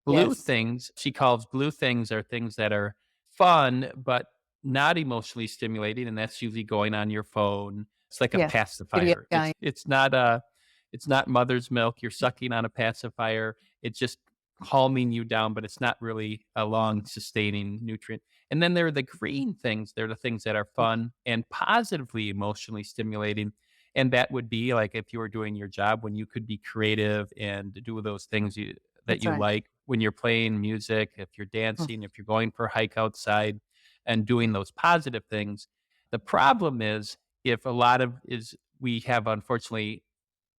Blue Yes. things, she calls blue things, are things that are fun, but not emotionally stimulating. And that's usually going on your phone. It's like a Yes. Video pacifier. game. It's not mother's milk. You're sucking on a pacifier. It's just calming you down, but it's not really a long sustaining nutrient. And then there are the green things. They're the things that are fun and positively emotionally stimulating. And that would be like if you were doing your job, when you could be creative and do those things that That's you right. like, when you're playing music, if you're Mm. dancing, if you're going for a hike outside and doing those positive things. The problem is, if a lot of is we have, unfortunately,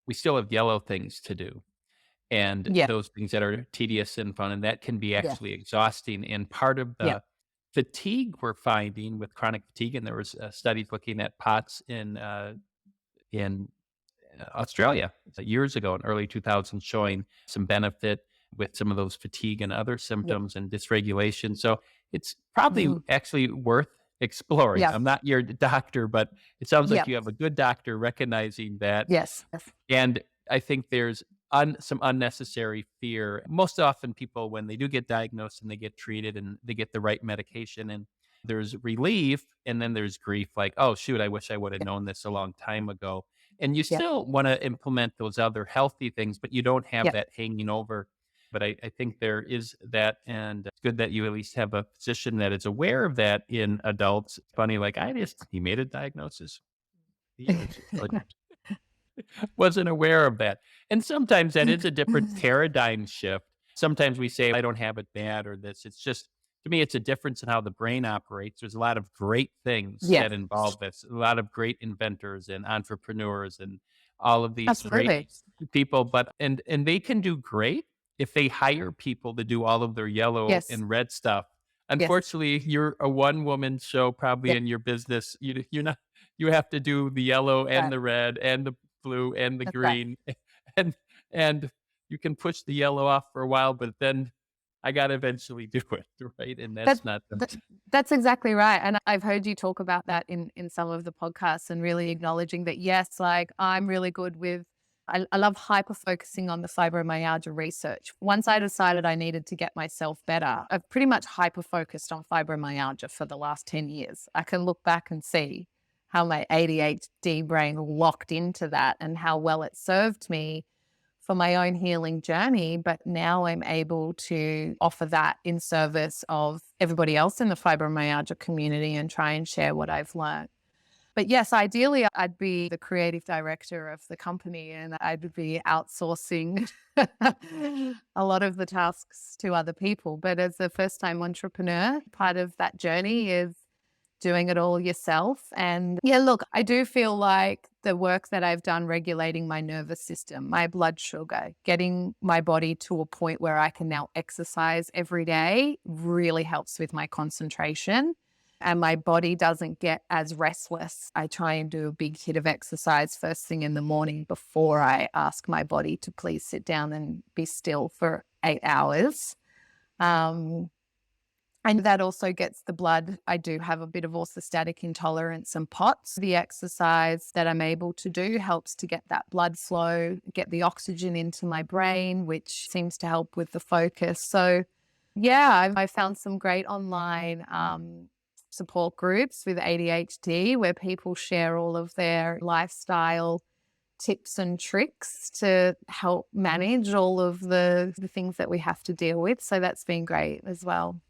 we still have yellow things to do, and Yeah. those things that are tedious and fun, and that can be Yeah. actually exhausting. And part of Yeah. the fatigue we're finding with chronic fatigue, and there was studies looking at POTS in Australia years ago in early 2000s showing some benefit. with some of those fatigue and other Yeah. symptoms and dysregulation. So it's probably Mm. actually worth exploring. Yeah. I'm not your doctor, but it sounds like Yeah. you have a good doctor recognizing that. Yes. Yes. And I think there's some unnecessary fear. Most often, people, when they do get diagnosed and they get treated and they get the right medication, and there's relief and then there's grief, like, oh, shoot, I wish I would have Yeah. known this a long time ago. And you Yeah. still want to implement those other healthy things, but you don't have Yeah. that hanging over. But I think there is that. And it's good that you at least have a physician that is aware of that in adults. It's funny, like, he made a diagnosis years ago. Wasn't aware of that. And sometimes that is a different paradigm shift. Sometimes we say, I don't have it bad or this. It's just, to me, it's a difference in how the brain operates. There's a lot of great things Yeah. that involve this, a lot of great inventors and entrepreneurs and all of these great Absolutely. people, but and they can do great if they hire people to do all of their yellow Yes. and red stuff. Yes. Unfortunately, you're a one woman show probably Yeah. in your business. You're not, you have to do the yellow and Right. the red and the blue and the That's right. green, and and you can push the yellow off for a while, but then I gotta eventually do it, right? And That, that's not the that's exactly right. And I've heard you talk about that in some of the podcasts and really acknowledging that, yes, like I'm really good with, I love hyper focusing on the fibromyalgia research. Once I decided I needed to get myself better, I've pretty much hyper focused on fibromyalgia for the last 10 years. I can look back and see how my ADHD brain locked into that and how well it served me for my own healing journey. But now I'm able to offer that in service of everybody else in the fibromyalgia community and try and share what I've learned. But yes, ideally, I'd be the creative director of the company and I'd be outsourcing a lot of the tasks to other people. But as a first time entrepreneur, part of that journey is doing it all yourself. And yeah, look, I do feel like the work that I've done regulating my nervous system, my blood sugar, getting my body to a point where I can now exercise every day really helps with my concentration. And my body doesn't get as restless. I try and do a big hit of exercise first thing in the morning before I ask my body to please sit down and be still for 8 hours. Um, and that also gets the blood. I do have a bit of orthostatic intolerance and POTS. The exercise that I'm able to do helps to get that blood flow, get the oxygen into my brain, which seems to help with the focus. So yeah, I found some great online support groups with ADHD where people share all of their lifestyle tips and tricks to help manage all of the things that we have to deal with. So that's been great as well.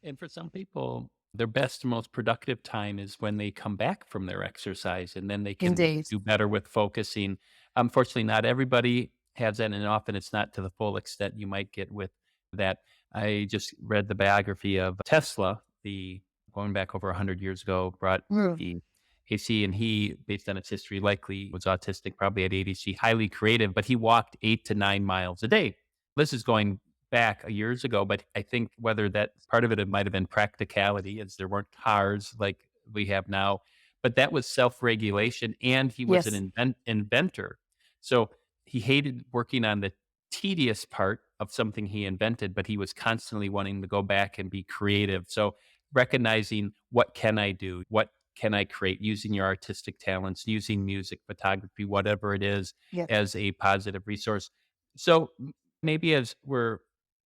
And for some people, their best, most productive time is when they come back from their exercise and then they can Indeed. do better with focusing. Unfortunately, not everybody has that, and often it's not to the full extent you might get with that. I just read the biography of Tesla, the going back over 100 years ago, brought Mm. the AC, and he, based on its history, likely was autistic, probably had ADHD, highly creative, but he walked 8 to 9 miles a day. This is going back years ago, but I think whether that part of it might have been practicality, as there weren't cars like we have now, but that was self-regulation, and he was an Yes. inventor. So he hated working on the tedious part of something he invented, but he was constantly wanting to go back and be creative. So recognizing, what can I do? What can I create using your artistic talents, using music, photography, whatever it is, Yes. as a positive resource. So maybe as we're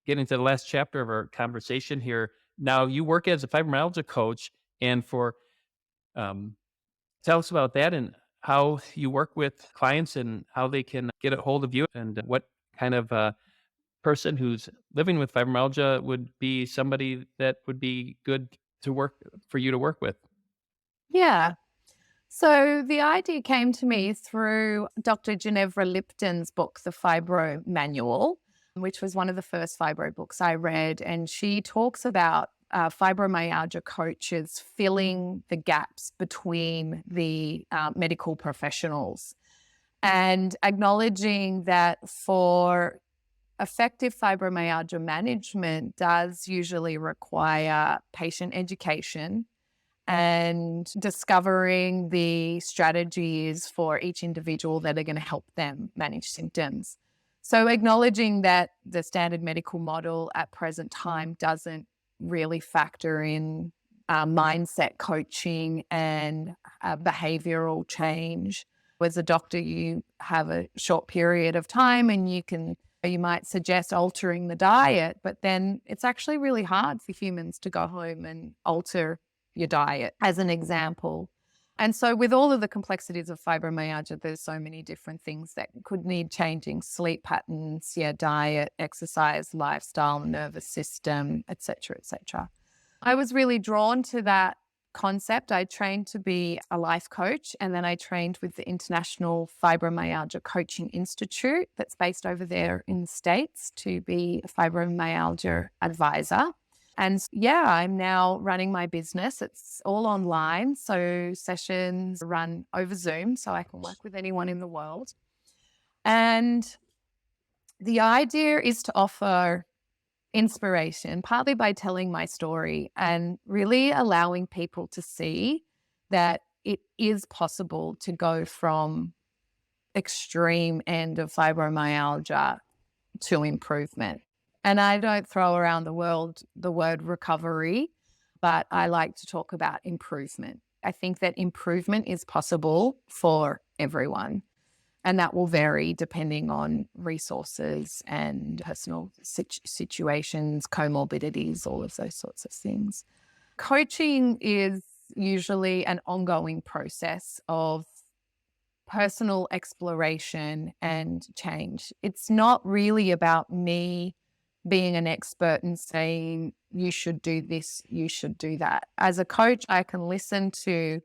getting to the last chapter of our conversation here, now you work as a fibromyalgia coach, and for um, tell us about that and how you work with clients and how they can get a hold of you, and what kind of person who's living with fibromyalgia would be somebody that would be good to work for you to work with. Yeah. So the idea came to me through Dr. Ginevra Lipton's book, The Fibro Manual, which was one of the first fibro books I read. And she talks about fibromyalgia coaches filling the gaps between the medical professionals and acknowledging that for effective fibromyalgia management does usually require patient education and discovering the strategies for each individual that are going to help them manage symptoms. So acknowledging that the standard medical model at present time doesn't really factor in mindset coaching and behavioral change. As a doctor, you have a short period of time and you might suggest altering the diet, but then it's actually really hard for humans to go home and alter your diet, as an example. And so with all of the complexities of fibromyalgia, there's so many different things that could need changing: sleep patterns, diet, exercise, lifestyle, nervous system, et cetera, et cetera. I was really drawn to that concept. I trained to be a life coach, and then I trained with the International Fibromyalgia Coaching Institute that's based over there in the States to be a fibromyalgia advisor. And I'm now running my business. It's all online. So sessions run over Zoom, so I can work with anyone in the world. And the idea is to offer inspiration, partly by telling my story and really allowing people to see that it is possible to go from extreme end of fibromyalgia to improvement. And I don't throw around the word recovery, but I like to talk about improvement. I think that improvement is possible for everyone. And that will vary depending on resources and personal situations, comorbidities, all of those sorts of things. Coaching is usually an ongoing process of personal exploration and change. It's not really about me being an expert and saying, you should do this, you should do that. As a coach, I can listen to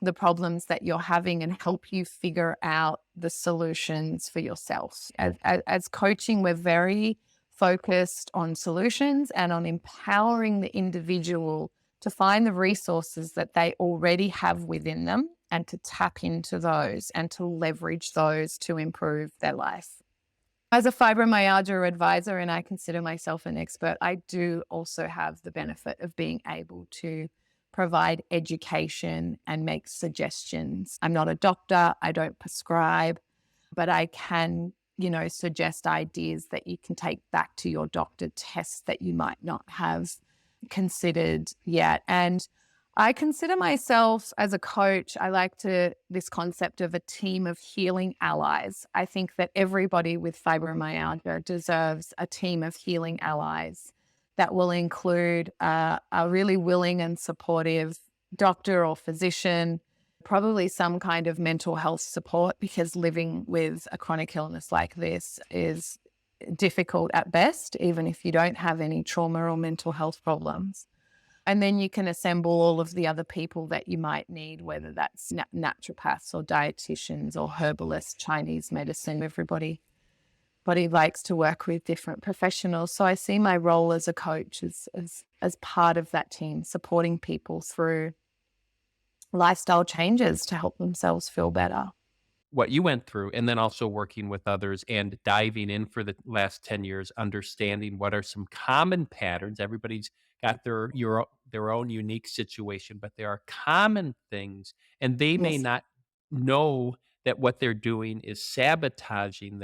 the problems that you're having and help you figure out the solutions for yourself. As coaching, we're very focused on solutions and on empowering the individual to find the resources that they already have within them and to tap into those and to leverage those to improve their life. As a fibromyalgia advisor, and I consider myself an expert, I do also have the benefit of being able to provide education and make suggestions. I'm not a doctor, I don't prescribe, but I can, suggest ideas that you can take back to your doctor, tests that you might not have considered yet. And I consider myself as a coach, I like this concept of a team of healing allies. I think that everybody with fibromyalgia deserves a team of healing allies that will include a really willing and supportive doctor or physician, probably some kind of mental health support, because living with a chronic illness like this is difficult at best, even if you don't have any trauma or mental health problems. And then you can assemble all of the other people that you might need, whether that's naturopaths or dietitians or herbalists, Chinese medicine. Everybody likes to work with different professionals. So I see my role as a coach as part of that team, supporting people through lifestyle changes to help themselves feel better. What you went through, and then also working with others and diving in for the last 10 years, understanding what are some common patterns. Everybody's got their own unique situation, but there are common things, and they may Yes. not know that what they're doing is sabotaging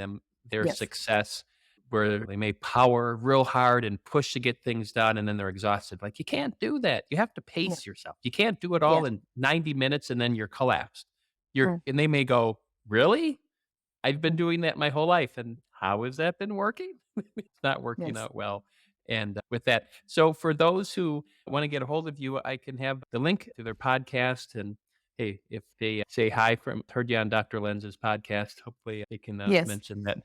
their Yes. success, where they may power real hard and push to get things done, and then they're exhausted. Like, you can't do that. You have to Yeah. pace yourself. You can't do it all Yes. in 90 minutes and then you're collapsed. Mm. And they may go, "Really? I've been doing that my whole life, and how has that been working?" It's not working Yes. out well, and, with that so for those who wanna get a hold of you, I can have the link to their podcast, and, hey, if they say hi from heard you on Dr. Lenz's podcast, hopefully they can, Yes. mention that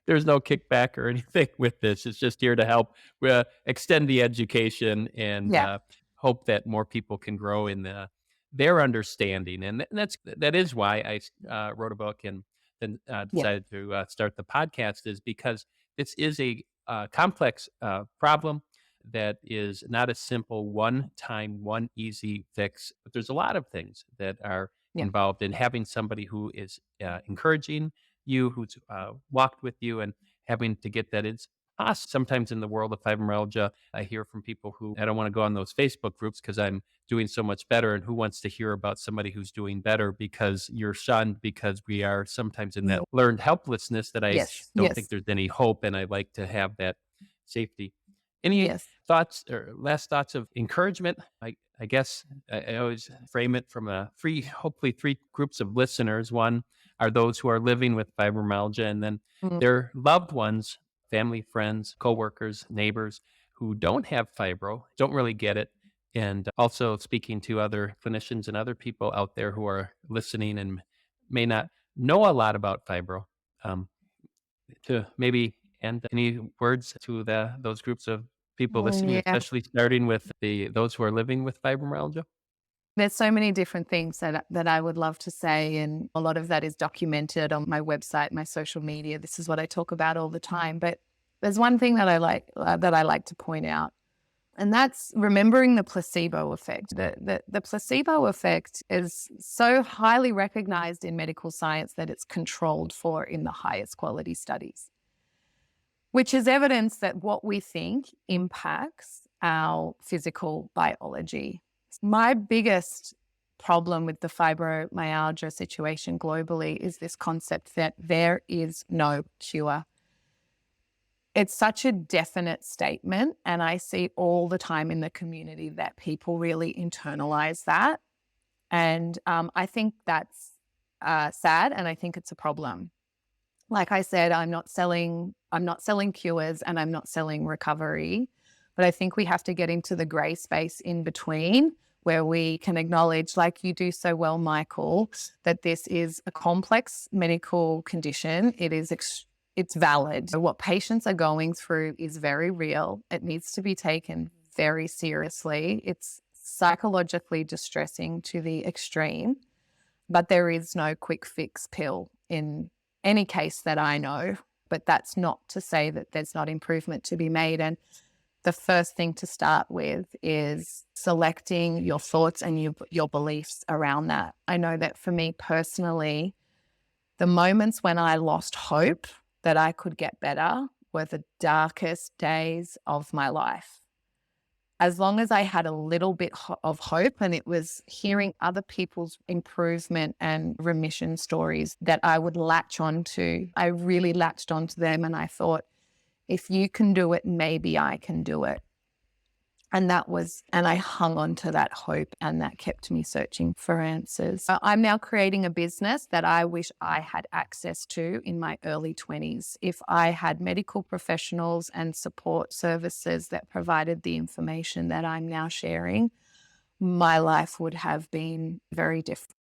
there's no kickback or anything with this. It's just here to help, extend the education and, Yeah. hope that more people can grow in their understanding, and that is why I wrote a book and then Yeah. decided to start the podcast, is because this is a complex problem that is not a simple one time, one easy fix. But there's a lot of things that are Yeah. involved in having somebody who is encouraging you, who's walked with you, and having to get that Sometimes in the world of fibromyalgia, I hear from people who I don't want to go on those Facebook groups because I'm doing so much better. And who wants to hear about somebody who's doing better because you're shunned because we are sometimes in that Yeah. learned helplessness that I Yes. don't think Yes. there's any hope. And I like to have that safety. Any Yes. thoughts or last thoughts of encouragement? I guess I always frame it from hopefully three groups of listeners. One are those who are living with fibromyalgia, and then Mm, their loved ones, family, friends, coworkers, neighbors who don't have fibro, don't really get it. And also speaking to other clinicians and other people out there who are listening and may not know a lot about fibro. Um, to maybe end any words to those groups of people listening, yeah. especially starting with those who are living with fibromyalgia? There's so many different things that I would love to say, and a lot of that is documented on my website, my social media. This is what I talk about all the time. But there's one thing that I like to point out, and that's remembering the placebo effect. The placebo effect is so highly recognized in medical science that it's controlled for in the highest quality studies, which is evidence that what we think impacts our physical biology. My biggest problem with the fibromyalgia situation globally is this concept that there is no cure. It's such a definite statement, and I see all the time in the community that people really internalize that. And I think that's sad, and I think it's a problem. Like I said, I'm not selling cures and I'm not selling recovery, but I think we have to get into the gray space in between where we can acknowledge, like you do so well, Michael, that this is a complex medical condition. It's valid. So what patients are going through is very real. It needs to be taken very seriously. It's psychologically distressing to the extreme, but there is no quick fix pill in any case that I know. But that's not to say that there's not improvement to be made. And the first thing to start with is selecting your thoughts and your beliefs around that. I know that for me personally, the moments when I lost hope that I could get better were the darkest days of my life. As long as I had a little bit of hope, and it was hearing other people's improvement and remission stories that I would latch onto. I really latched onto them, and I thought, if you can do it, maybe I can do it. And I hung on to that hope, and that kept me searching for answers. I'm now creating a business that I wish I had access to in my early 20s. If I had medical professionals and support services that provided the information that I'm now sharing, my life would have been very different.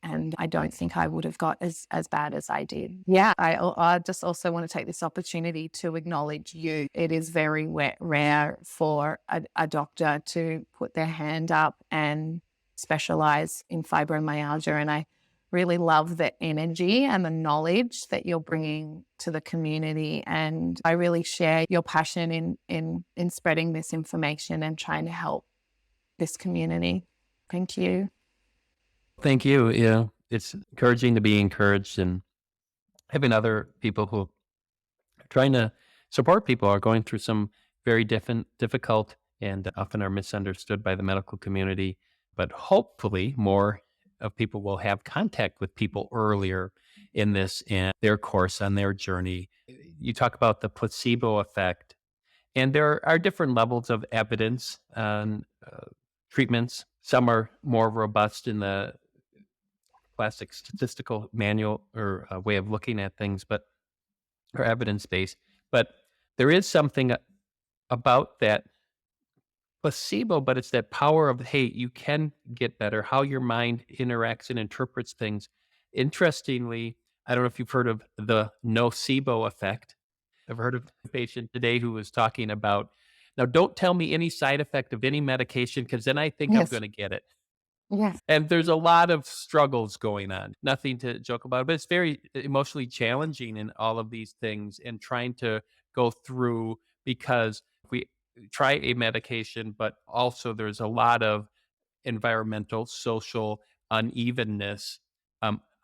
And I don't think I would have got as bad as I did. Yeah, I just also want to take this opportunity to acknowledge you. It is very rare for a doctor to put their hand up and specialize in fibromyalgia. And I really love the energy and the knowledge that you're bringing to the community. And I really share your passion in spreading this information and trying to help this community. Thank you. Thank you. Yeah, it's encouraging to be encouraged, and having other people who are trying to support people are going through some very difficult and often are misunderstood by the medical community. But hopefully, more of people will have contact with people earlier in this and their course on their journey. You talk about the placebo effect, and there are different levels of evidence on treatments. Some are more robust in the classic statistical manual or way of looking at things, but or evidence based. But there is something about that placebo, but it's that power of, hey, you can get better, how your mind interacts and interprets things. Interestingly, I don't know if you've heard of the nocebo effect. I've heard of a patient today who was talking about, now don't tell me any side effect of any medication because then I think I'm Yes. going to get it. Yes. And there's a lot of struggles going on. Nothing to joke about, but it's very emotionally challenging in all of these things and trying to go through because we try a medication, but also there's a lot of environmental, social unevenness.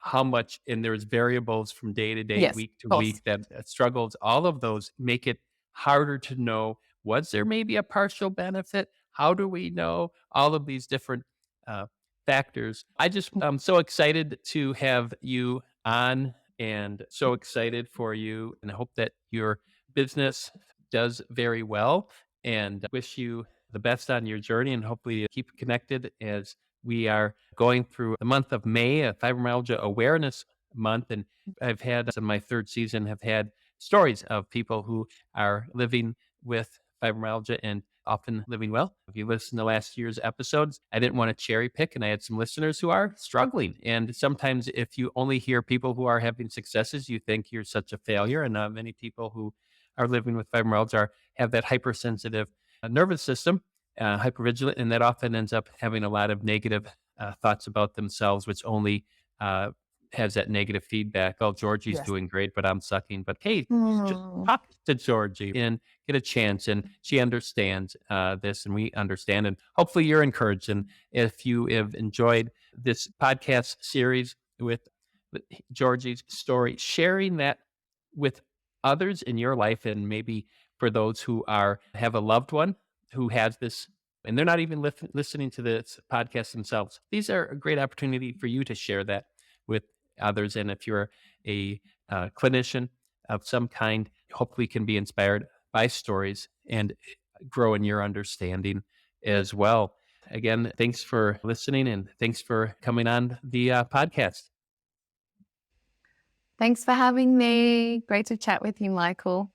How much, and there's variables from day to day, Yes. week to Of course. week that struggles, all of those make it harder to know, was there maybe a partial benefit? How do we know? All of these different uh, factors. I'm so excited to have you on and so excited for you. And I hope that your business does very well and wish you the best on your journey and hopefully keep connected as we are going through the month of May, a fibromyalgia awareness month. And I've had in my third season have had stories of people who are living with fibromyalgia and often living well. If you listen to last year's episodes, I didn't want to cherry pick, and I had some listeners who are struggling. And sometimes, if you only hear people who are having successes, you think you're such a failure. And many people who are living with fibromyalgia have that hypersensitive nervous system, hypervigilant, and that often ends up having a lot of negative thoughts about themselves, which only has that negative feedback. Oh, Georgie's Yes. doing great, but I'm sucking. But hey, just Mm. talk to Georgie and get a chance. And she understands this, and we understand. And hopefully, you're encouraged. And if you have enjoyed this podcast series with Georgie's story, sharing that with others in your life, and maybe for those who have a loved one who has this and they're not even listening to this podcast themselves. These are a great opportunity for you to share that with others. And if you're a clinician of some kind, hopefully can be inspired by stories and grow in your understanding as well. Again, thanks for listening and thanks for coming on the podcast. Thanks for having me. Great to chat with you, Michael.